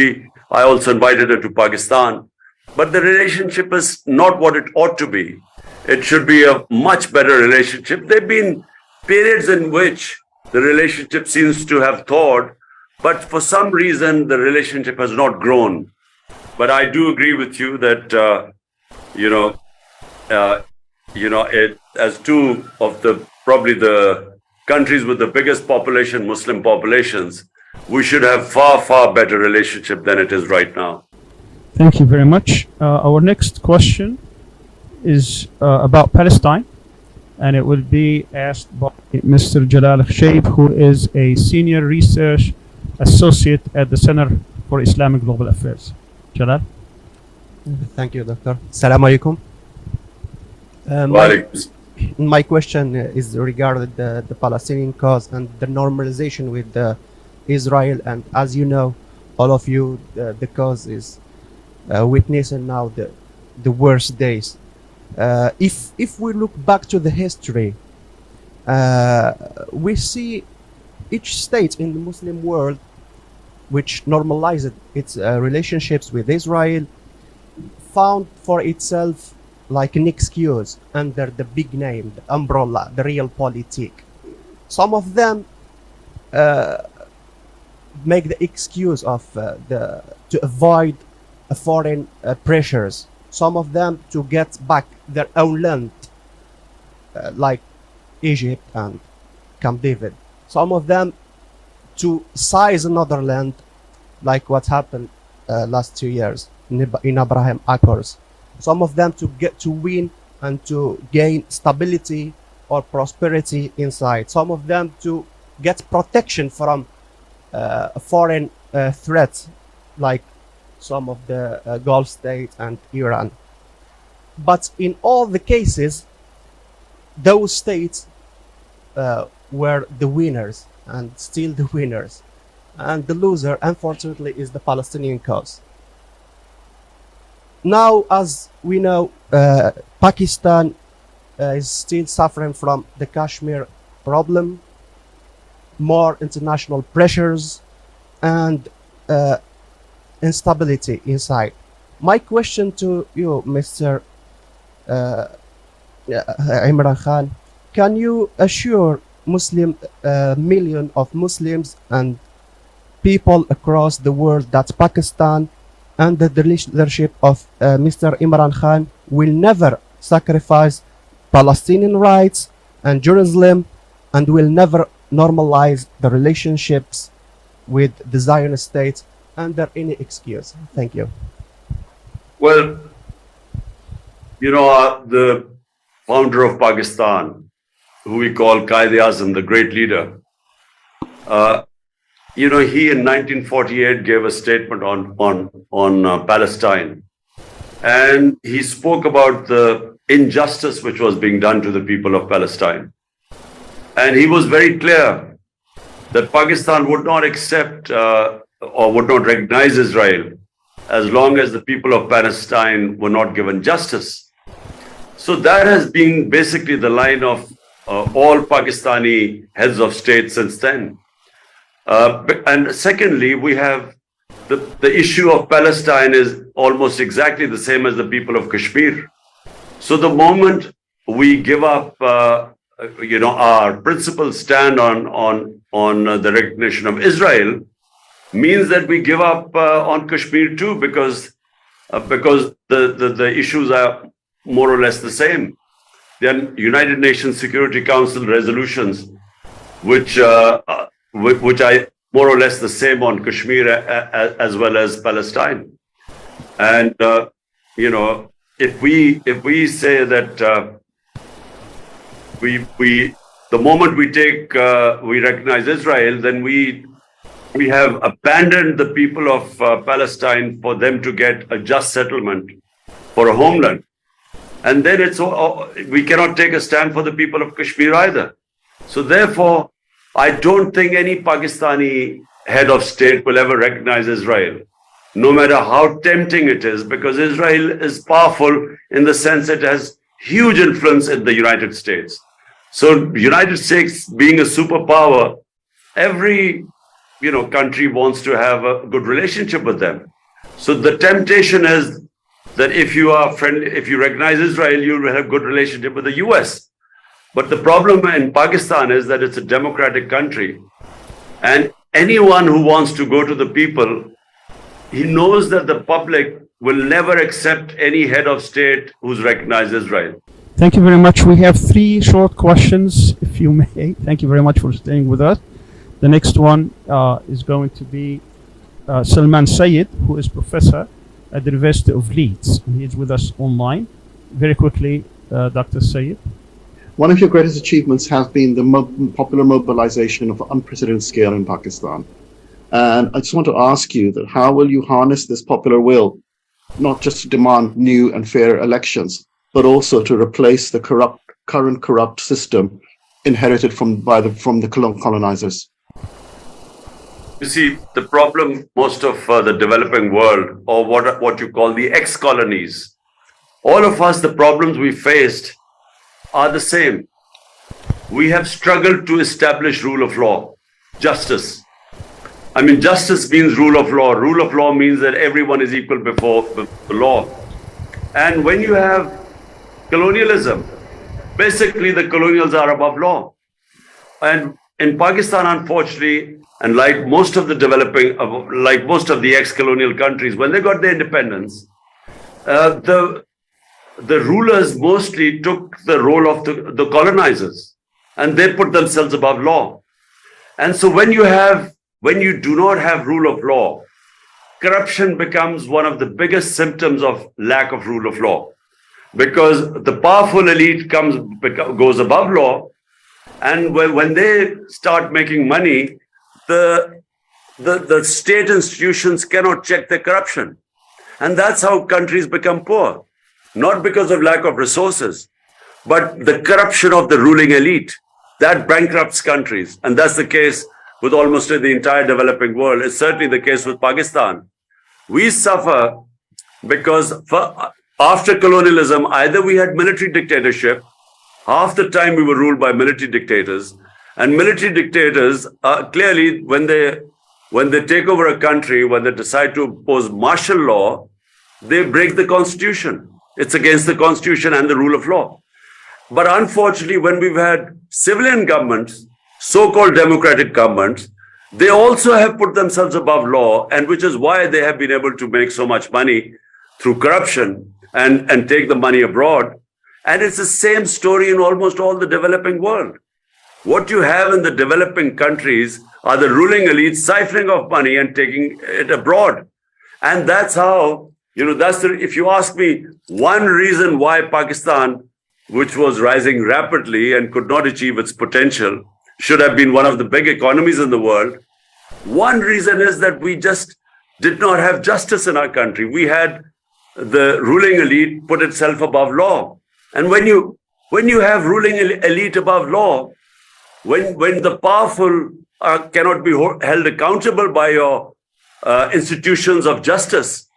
Speaker 3: I also invited her to Pakistan. But the relationship is not what it ought to be. It should be a much better relationship. There have been periods in which the relationship seems to have thawed, but for some reason the relationship has not grown. But I do agree with you that as two of probably the countries with the biggest population, Muslim populations, we should have far better relationship than it is right now.
Speaker 1: Thank you very much. Our next question is about Palestine, and it will be asked by Mr. Jalal Shaib, who is a senior research associate at the Center for Islamic Global Affairs. Jalal?
Speaker 10: Thank you, Doctor. Assalamu alaikum. my question is regarding the Palestinian cause and the normalization with Israel. And as you know, all of you, the cause is witnessing now the worst days. If we look back to the history, we see each state in the Muslim world which normalized its relationships with Israel found for itself like an excuse under the big name, the umbrella, the realpolitik. Some of them make the excuse of to avoid foreign pressures. Some of them to get back their own land, like Egypt and Camp David. Some of them to seize another land, like what happened last 2 years in Abraham Accords. Some of them to get to win and to gain stability or prosperity inside. Some of them to get protection from foreign threats, like some of the Gulf states and Iran. But in all the cases, those states were the winners and still the winners. And the loser, unfortunately, is the Palestinian cause. Now, as we know, Pakistan is still suffering from the Kashmir problem, more international pressures, and instability inside. My question to you, Mr. Imran Khan, can you assure million of Muslims and people across the world that Pakistan under the leadership of Mr. Imran Khan will never sacrifice Palestinian rights and Jerusalem, and will never normalize the relationships with the Zionist state under any excuse? Thank you.
Speaker 3: Well, you know, the founder of Pakistan, who we call Quaid-e-Azam, the great leader, you know, he in 1948 gave a statement on Palestine, and he spoke about the injustice which was being done to the people of Palestine. And he was very clear that Pakistan would not accept or would not recognize Israel as long as the people of Palestine were not given justice. So that has been basically the line of all Pakistani heads of state since then. And secondly, we have the issue of Palestine is almost exactly the same as the people of Kashmir. So the moment we give up, you know, our principal stand on the recognition of Israel, means that we give up on Kashmir too, because the issues are more or less the same. There are United Nations Security Council resolutions which are more or less the same on Kashmir as well as Palestine. And you know, if we say that the moment we recognize Israel, then we have abandoned the people of Palestine for them to get a just settlement for a homeland. And then we cannot take a stand for the people of Kashmir either. So therefore, I don't think any Pakistani head of state will ever recognize Israel, no matter how tempting it is, because Israel is powerful in the sense it has huge influence in the United States. So United States being a superpower, every country wants to have a good relationship with them. So the temptation is that if you are friendly, if you recognize Israel, you will have a good relationship with the US. But the problem in Pakistan is that it's a democratic country, and anyone who wants to go to the people, he knows that the public will never accept any head of state who's recognized Israel.
Speaker 1: Thank you very much. We have 3 short questions, if you may. Thank you very much for staying with us. The next one is going to be Salman Sayed, who is professor at the University of Leeds. He is with us online. Very quickly, Dr. Sayed.
Speaker 11: One of your greatest achievements has been the popular mobilization of unprecedented scale in Pakistan. And I just want to ask you that how will you harness this popular will, not just to demand new and fair elections, but also to replace the corrupt current corrupt system inherited from the colonizers?
Speaker 3: You see, the problem most of the developing world, or what you call the ex-colonies, all of us, the problems we faced are the same. We have struggled to establish rule of law, justice. I mean, justice means rule of law. Rule of law means that everyone is equal before the law. And when you have colonialism, basically the colonials are above law. And in Pakistan, unfortunately, and like most of the developing, like most of the ex-colonial countries, when they got their independence, the rulers mostly took the role of the colonizers, and they put themselves above law. And so when you do not have rule of law, corruption becomes one of the biggest symptoms of lack of rule of law, because the powerful elite goes above law, and when they start making money, the state institutions cannot check the corruption. And that's how countries become poor, not because of lack of resources, but the corruption of the ruling elite. That bankrupts countries. And that's the case with almost the entire developing world. It's certainly the case with Pakistan. We suffer because after colonialism, either we had military dictatorship, half the time we were ruled by military dictators, and military dictators clearly, when they take over a country, when they decide to impose martial law, they break the constitution. It's against the constitution and the rule of law. But unfortunately, when we've had civilian governments, so-called democratic governments, they also have put themselves above law, and which is why they have been able to make so much money through corruption and take the money abroad. And it's the same story in almost all the developing world. What you have in the developing countries are the ruling elites siphoning off money and taking it abroad. And that's how, if you ask me, one reason why Pakistan, which was rising rapidly and could not achieve its potential, should have been one of the big economies in the world. One reason is that we just did not have justice in our country. We had the ruling elite put itself above law. And when you have ruling elite above law, when the powerful cannot be held accountable by your institutions of justice,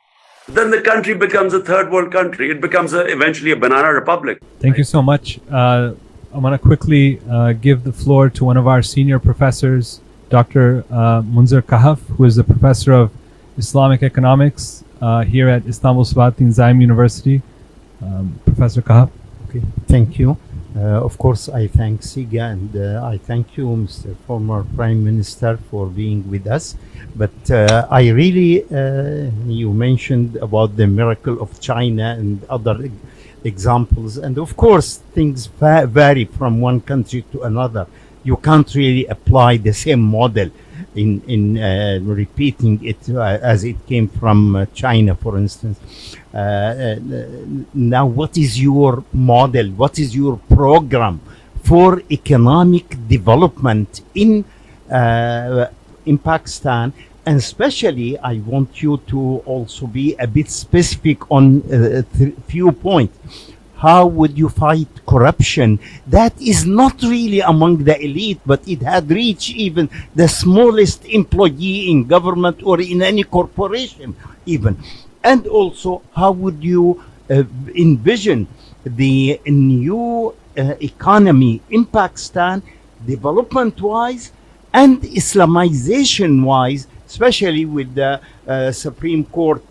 Speaker 3: then the country becomes a third world country. It becomes eventually a banana republic.
Speaker 2: Thank you so much. I want to quickly give the floor to one of our senior professors, Dr. Munzer Kahaf, who is a professor of Islamic economics here at Istanbul Sabahattin Zaim University. Professor Kahaf.
Speaker 12: Okay, thank you. Of course, I thank SIGA and I thank you, Mr. Former Prime Minister, for being with us. But I really, you mentioned about the miracle of China and other examples. And of course, things vary from one country to another. You can't really apply the same model in repeating it as it came from China, for instance. Now, what is your model? What is your program for economic development in Pakistan? And especially, I want you to also be a bit specific on a few points. How would you fight corruption that is not really among the elite, but it had reached even the smallest employee in government or in any corporation even? And also, how would you envision the new economy in Pakistan, development-wise and Islamization-wise, especially with the Supreme Court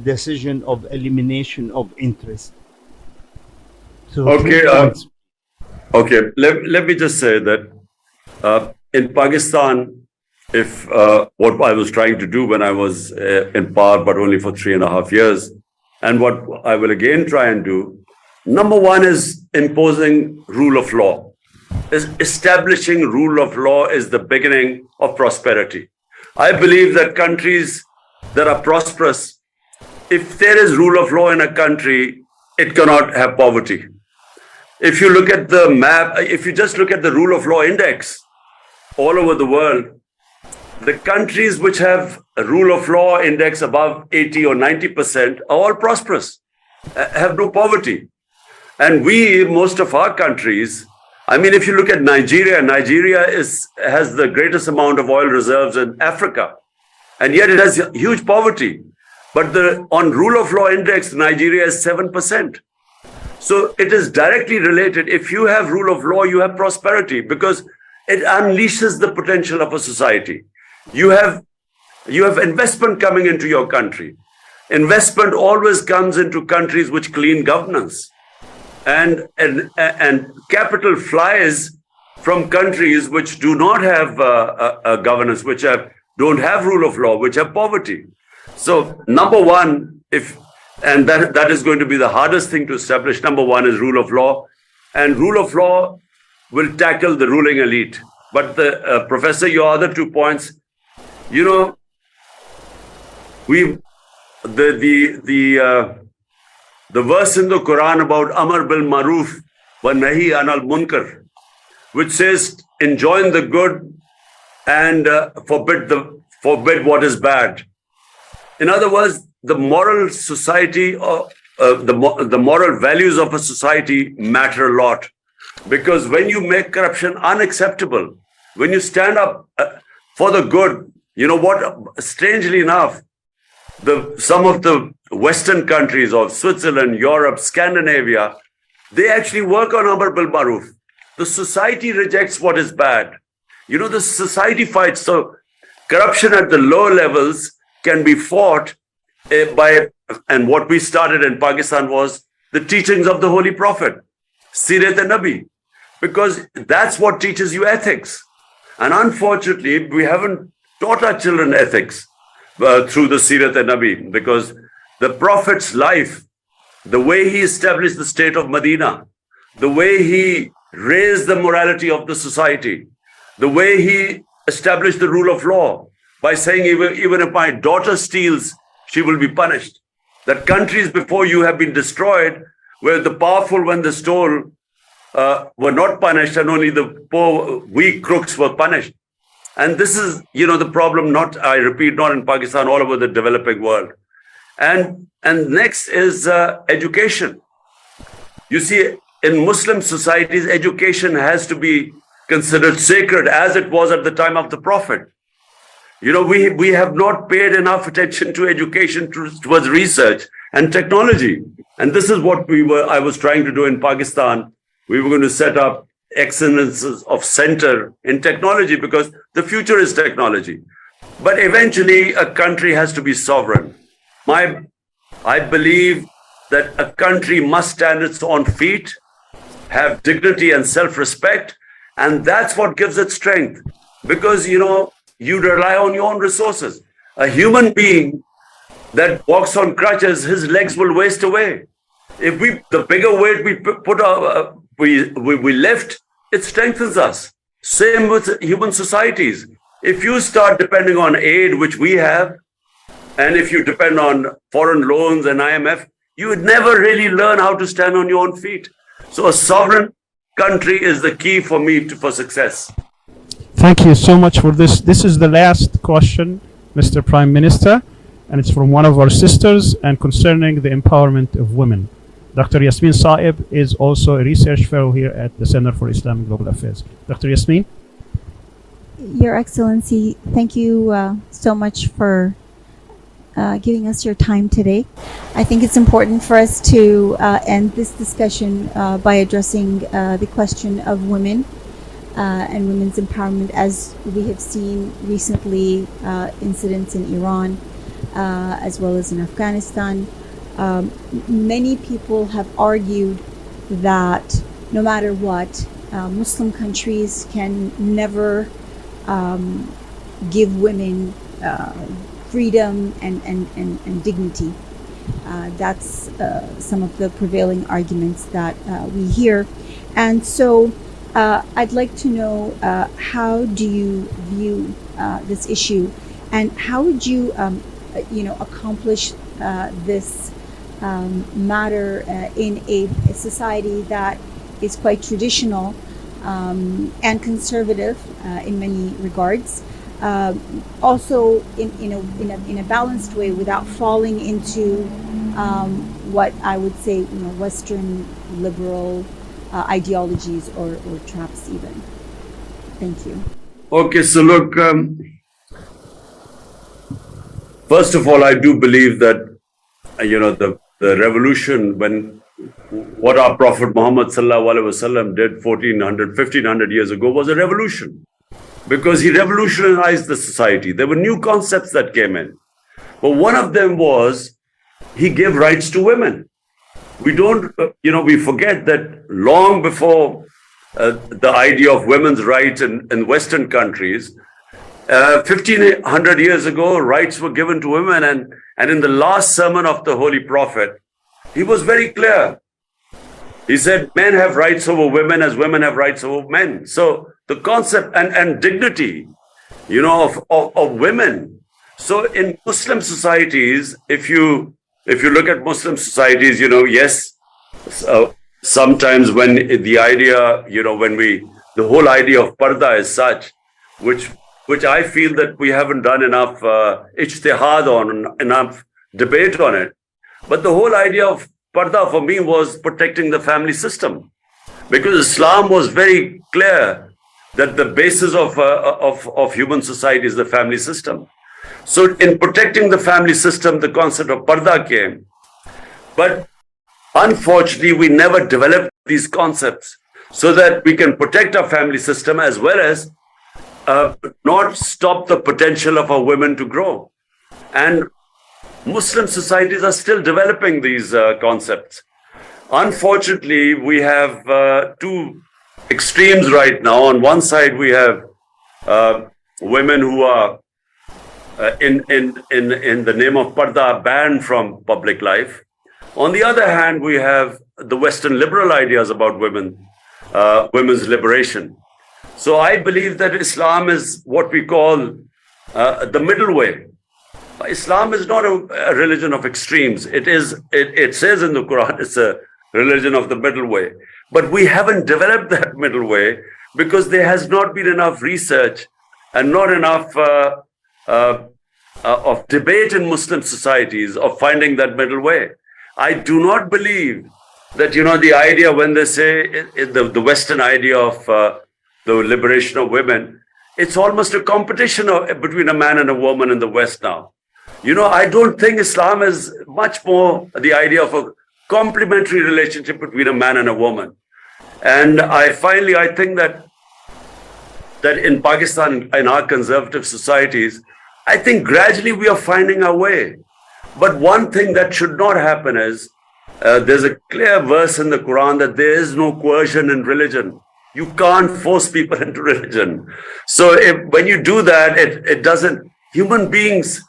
Speaker 12: decision of elimination of interest? So
Speaker 3: okay. Let me just say that in Pakistan, if what I was trying to do when I was in power, but only for 3.5 years, and what I will again try and do, number one is imposing rule of law. Establishing rule of law is the beginning of prosperity. I believe that countries that are prosperous, if there is rule of law in a country, it cannot have poverty. If you look at the map, if you just look at the rule of law index all over the world, the countries which have a rule of law index above 80 or 90% are all prosperous, have no poverty. And most of our countries, I mean, if you look at Nigeria, has the greatest amount of oil reserves in Africa, and yet it has huge poverty. But on rule of law index, Nigeria is 7%. So it is directly related. If you have rule of law, you have prosperity, because it unleashes the potential of a society. You have investment coming into your country. Investment always comes into countries which clean governance. And capital flies from countries which do not have a governance, which don't have rule of law, which have poverty. So number one, that is going to be the hardest thing to establish. Number one is rule of law, and rule of law will tackle the ruling elite. But Professor, your other 2 points, the verse in the Quran about Amar bil Maruf wa Nahi anil Munkar, which says enjoin the good and forbid what is bad. In other words, the moral society or the moral values of a society matter a lot, because when you make corruption unacceptable, when you stand up for the good, strangely enough, some of the Western countries of Switzerland, Europe, Scandinavia, they actually work on Amar bil Maruf. The society rejects what is bad. The society fights. So corruption at the lower levels can be fought and what we started in Pakistan was the teachings of the Holy Prophet, Sirat-e-Nabi, because that's what teaches you ethics. And unfortunately, we haven't taught our children ethics through the Sirat-e-Nabi, because the Prophet's life, the way he established the state of Medina, the way he raised the morality of the society, the way he established the rule of law by saying even if my daughter steals, she will be punished. That countries before you have been destroyed, where the powerful, when they stole, were not punished, and only the poor, weak crooks were punished. And this is, the problem, not in Pakistan, all over the developing world. And next is education. You see, in Muslim societies, education has to be considered sacred, as it was at the time of the Prophet. We have not paid enough attention to education towards research and technology. And this is what I was trying to do in Pakistan. We were going to set up excellences of center in technology, because the future is technology. But eventually a country has to be sovereign. I believe that a country must stand its own feet, have dignity and self-respect, and that's what gives it strength. Because, you rely on your own resources. A human being that walks on crutches, his legs will waste away. If the bigger weight we lift, it strengthens us. Same with human societies. If you start depending on aid, which we have, and if you depend on foreign loans and IMF, you would never really learn how to stand on your own feet. So a sovereign country is the key for me for success.
Speaker 1: Thank you so much for this. This is the last question, Mr. Prime Minister, and it's from one of our sisters and concerning the empowerment of women. Dr. Yasmin Saib is also a research fellow here at the Center for Islamic Global Affairs. Dr. Yasmin?
Speaker 13: Your Excellency, thank you so much for giving us your time today. I think it's important for us to end this discussion by addressing the question of women and women's empowerment, as we have seen recently incidents in Iran as well as in Afghanistan. Many people have argued that no matter what, Muslim countries can never give women freedom and dignity. That's some of the prevailing arguments that we hear. And so I'd like to know, how do you view this issue, and how would you accomplish this matter in a society that is quite traditional and conservative in many regards, also in a balanced way, without falling into what I would say, Western liberal ideologies or traps even. Thank you.
Speaker 3: Okay, so look, first of all, I do believe that, the revolution, what our Prophet Muhammad sallallahu alaihi wasallam did 1500 years ago was a revolution, because he revolutionized the society. There were new concepts that came in, but one of them was he gave rights to women. We don't, we forget that long before the idea of women's rights in Western countries, 1500 years ago, rights were given to women, and in the last sermon of the Holy Prophet, he was very clear. He said, men have rights over women as women have rights over men. So the concept and dignity, of women. So in Muslim societies, if you look at Muslim societies, yes, sometimes when the idea, the whole idea of parda is such, which I feel that we haven't done enough ijtihad on, enough debate on it. But the whole idea of parda for me was protecting the family system, because Islam was very clear that the basis of human society is the family system. So in protecting the family system, the concept of parda came. But unfortunately, we never developed these concepts so that we can protect our family system as well as not stop the potential of our women to grow. And Muslim societies are still developing these concepts. Unfortunately, we have two extremes right now. On one side, we have women who are in the name of parda banned from public life. On the other hand, we have the Western liberal ideas about women's liberation. So I believe that Islam is what we call the middle way. Islam is not a religion of extremes. It says in the Quran, it's a religion of the middle way. But we haven't developed that middle way because there has not been enough research and not enough of debate in Muslim societies of finding that middle way. I do not believe that, the idea when they say the Western idea of the liberation of women, it's almost a competition between a man and a woman in the West now. I don't think Islam is much more the idea of a complementary relationship between a man and a woman. And I think that in Pakistan, in our conservative societies, I think gradually we are finding our way. But one thing that should not happen is, there's a clear verse in the Quran that there is no coercion in religion. You can't force people into religion. So when you do that, it doesn't, human beings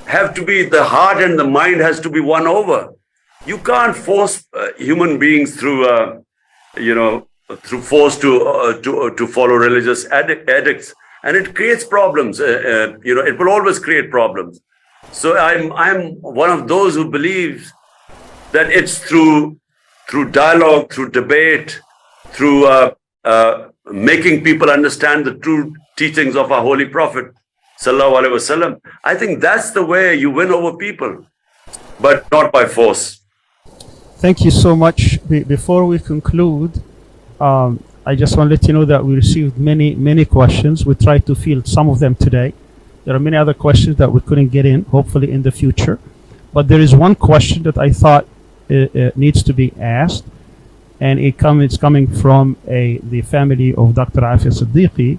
Speaker 3: have to be, the heart and the mind has to be won over. You can't force human beings through force to follow religious edicts, and it creates problems. It will always create problems. So I'm one of those who believes that it's through dialogue, through debate, through making people understand the true teachings of our Holy Prophet sallallahu alaihi wasallam. I think that's the way you win over people, but not by force.
Speaker 1: Thank you so much. Before we conclude, I just want to let you know that we received many questions. We tried to field some of them today. There are many other questions that we couldn't get in, hopefully in the future. But there is one question that I thought needs to be asked, and it's coming from the family of Dr. Afia Siddiqui,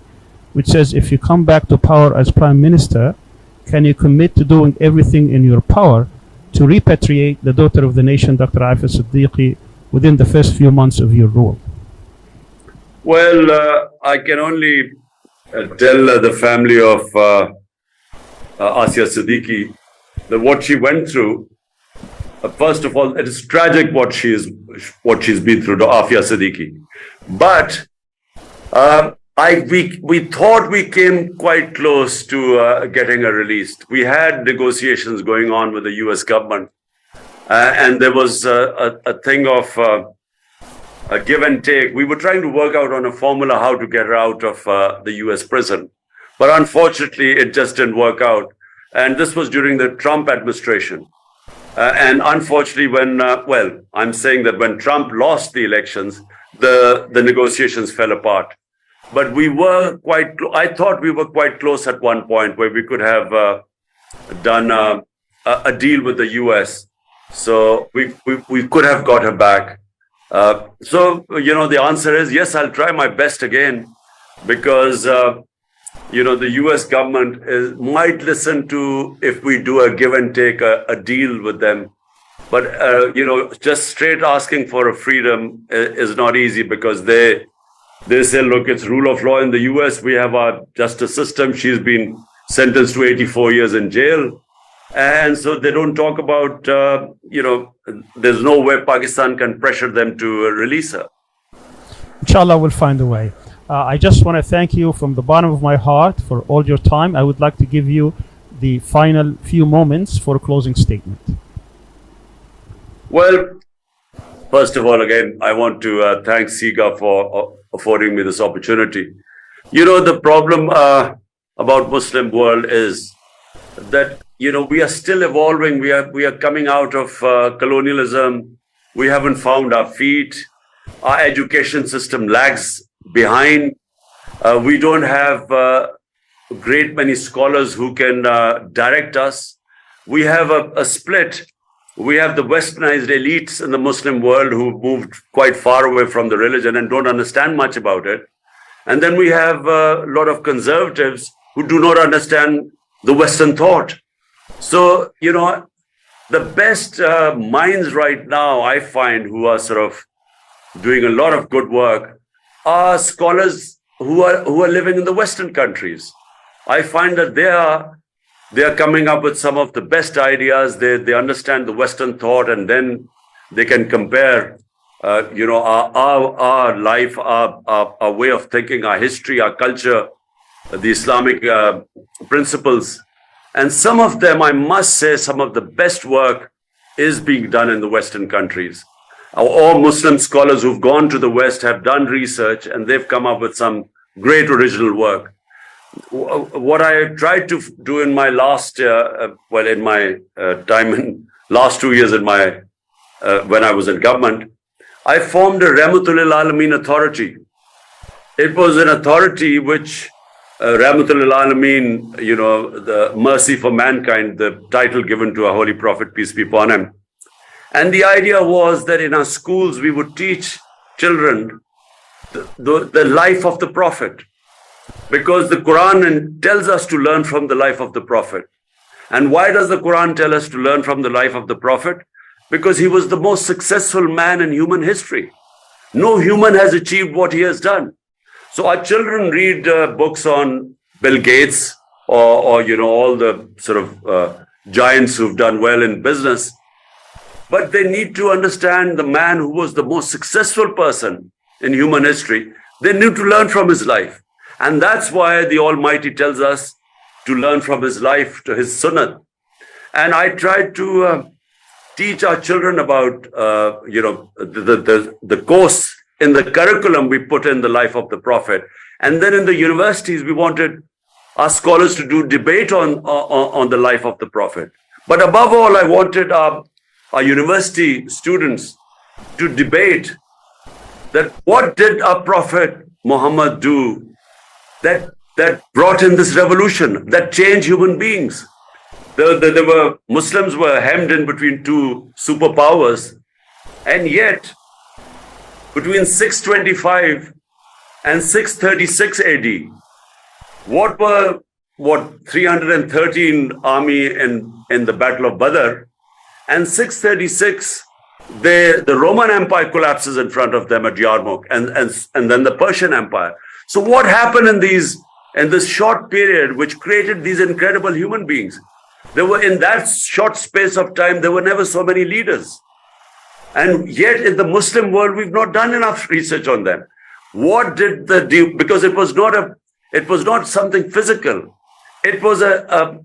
Speaker 1: which says, if you come back to power as Prime Minister, can you commit to doing everything in your power to repatriate the daughter of the nation, Dr. Afia Siddiqui, within the first few months of your rule?
Speaker 3: Well, I can only tell the family of Afia Siddiqui that what she went through, first of all, it is tragic what she's been through to Afia Siddiqui. But we thought we came quite close to getting her released. We had negotiations going on with the US government, and there was a thing of a give and take. We were trying to work out on a formula how to get her out of the US prison. But unfortunately, it just didn't work out. And this was during the Trump administration. And unfortunately, well, I'm saying that when Trump lost the elections, the negotiations fell apart. But we were I thought we were quite close at one point where we could have done a deal with the US. So we could have got her back. So, the answer is yes, I'll try my best again, because, the US government might listen to if we do a give and take, a deal with them. But, just straight asking for a freedom is not easy, because they say, look, it's rule of law in the US. We have our justice system. She's been sentenced to 84 years in jail. And so they don't talk about, there's no way Pakistan can pressure them to release her.
Speaker 1: Inshallah, we'll find a way. I just want to thank you from the bottom of my heart for all your time. I would like to give you the final few moments for a closing statement.
Speaker 3: Well, first of all, again, I want to thank SIGA for affording me this opportunity. The problem about Muslim world is that, we are still evolving. We are coming out of colonialism. We haven't found our feet. Our education system lags behind. We don't have a great many scholars who can direct us. We have a split. We have the westernized elites in the Muslim world who moved quite far away from the religion and don't understand much about it. And then we have a lot of conservatives who do not understand the Western thought. So, the best minds right now, I find, who are sort of doing a lot of good work, are scholars who are living in the Western countries. I find that they are coming up with some of the best ideas. They understand the Western thought, and then they can compare, our life, our way of thinking, our history, our culture, the Islamic principles. And some of them, I must say, some of the best work is being done in the Western countries. All Muslim scholars who've gone to the West have done research, and they've come up with some great original work. What I tried to do in my last, in my time in last 2 years in my when I was in government, I formed a Rahmatul Lil Alameen authority. It was an authority which Rahmatul Lil Alameen, the mercy for mankind, the title given to our Holy Prophet, peace be upon him. And the idea was that in our schools, we would teach children the life of the Prophet, because the Quran tells us to learn from the life of the Prophet. And why does the Quran tell us to learn from the life of the Prophet? Because he was the most successful man in human history. No human has achieved what he has done. So our children read books on Bill Gates or all the sort of giants who've done well in business. But they need to understand the man who was the most successful person in human history. They need to learn from his life. And that's why the Almighty tells us to learn from his life, to his sunnah. And I tried to teach our children about, the course in the curriculum we put in the life of the Prophet. And then in the universities, we wanted our scholars to do debate on the life of the Prophet. But above all, I wanted our university students to debate that what did our Prophet Muhammad do that brought in this revolution, that changed human beings. Muslims were hemmed in between two superpowers, and yet between 625 and 636 AD, what were 313 army in the Battle of Badr, and 636 the Roman Empire collapses in front of them at Yarmouk, and then the Persian Empire. So what happened in this short period which created these incredible human beings? There were, in that short space of time, there were never so many leaders. And yet in the Muslim world, we've not done enough research on them. What did because it was not something physical. It was a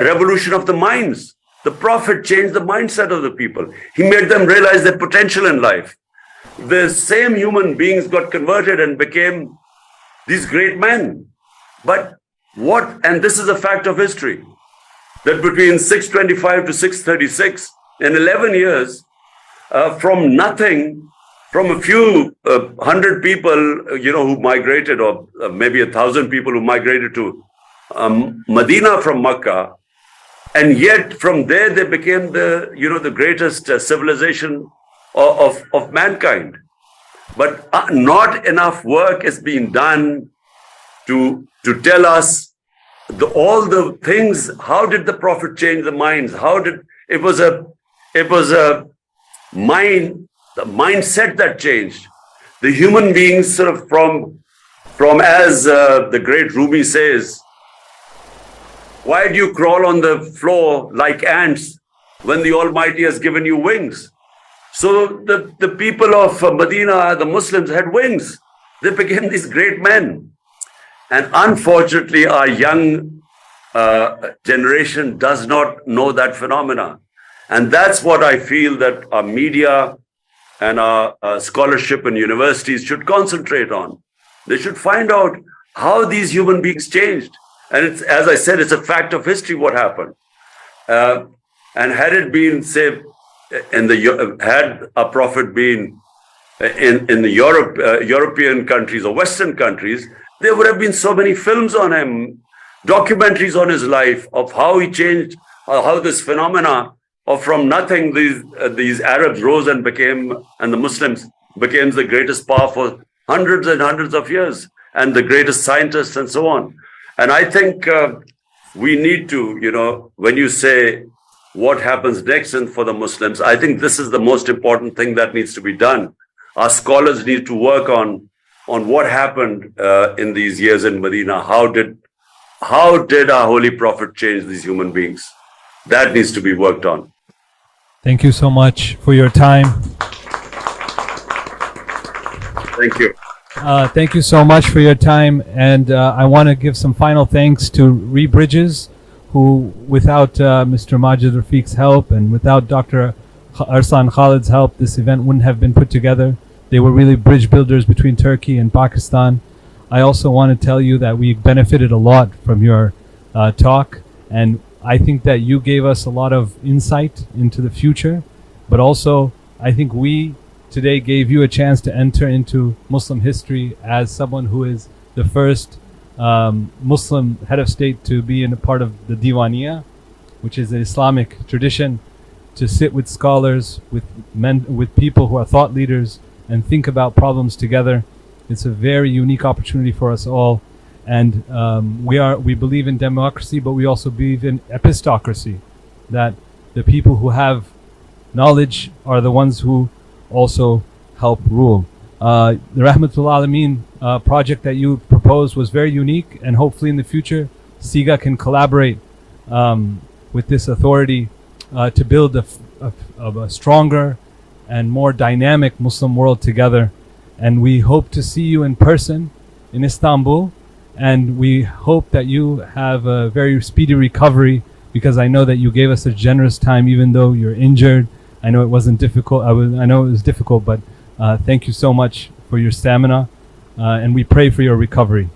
Speaker 3: revolution of the minds. The Prophet changed the mindset of the people. He made them realize their potential in life. The same human beings got converted and became these great men. But and this is a fact of history, that between 625 to 636, in 11 years, from nothing, from a few 100 people, who migrated, or maybe 1,000 people who migrated to Medina from Makkah, and yet from there they became the greatest civilization of mankind. But not enough work is being done to tell us all the things. How did the Prophet change the minds? It was a mindset that changed. The human beings sort of from as the great Rumi says, why do you crawl on the floor like ants when the Almighty has given you wings? So the people of Medina, the Muslims, had wings. They became these great men. And unfortunately, our young generation does not know that phenomena. And that's what I feel that our media and our scholarship and universities should concentrate on. They should find out how these human beings changed. And it's, as I said, it's a fact of history what happened. And had it been, say, had a Prophet been in the European countries or Western countries, there would have been so many films on him, documentaries on his life, of how he changed, how this phenomena of from nothing these Arabs rose and the Muslims became the greatest power for hundreds and hundreds of years, and the greatest scientists and so on. And I think we need to, when you say what happens next for the Muslims, I think this is the most important thing that needs to be done. Our scholars need to work on what happened in these years in Medina. How did our Holy Prophet change these human beings? That needs to be worked on.
Speaker 2: Thank you so much for your time.
Speaker 3: Thank you.
Speaker 2: Thank you so much for your time, and I want to give some final thanks to Rebridges, who, without Mr. Majid Rafiq's help and without Dr. Arsan Khalid's help, this event wouldn't have been put together. They were really bridge builders between Turkey and Pakistan. I also want to tell you that we benefited a lot from your talk, and I think that you gave us a lot of insight into the future, but also I think we today gave you a chance to enter into Muslim history as someone who is the first Muslim head of state to be in a part of the Diwaniyah, which is an Islamic tradition, to sit with scholars, with people who are thought leaders, and think about problems together. It's a very unique opportunity for us all, and we believe in democracy, but we also believe in epistocracy, that the people who have knowledge are the ones who also help rule. The Rahmatul Alameen project that you proposed was very unique, and hopefully in the future SIGA can collaborate with this authority to build a stronger and more dynamic Muslim world together. And we hope to see you in person in Istanbul, and we hope that you have a very speedy recovery, because I know that you gave us a generous time even though you're injured. I know it wasn't difficult. I know it was difficult, but thank you so much for your stamina, and we pray for your recovery.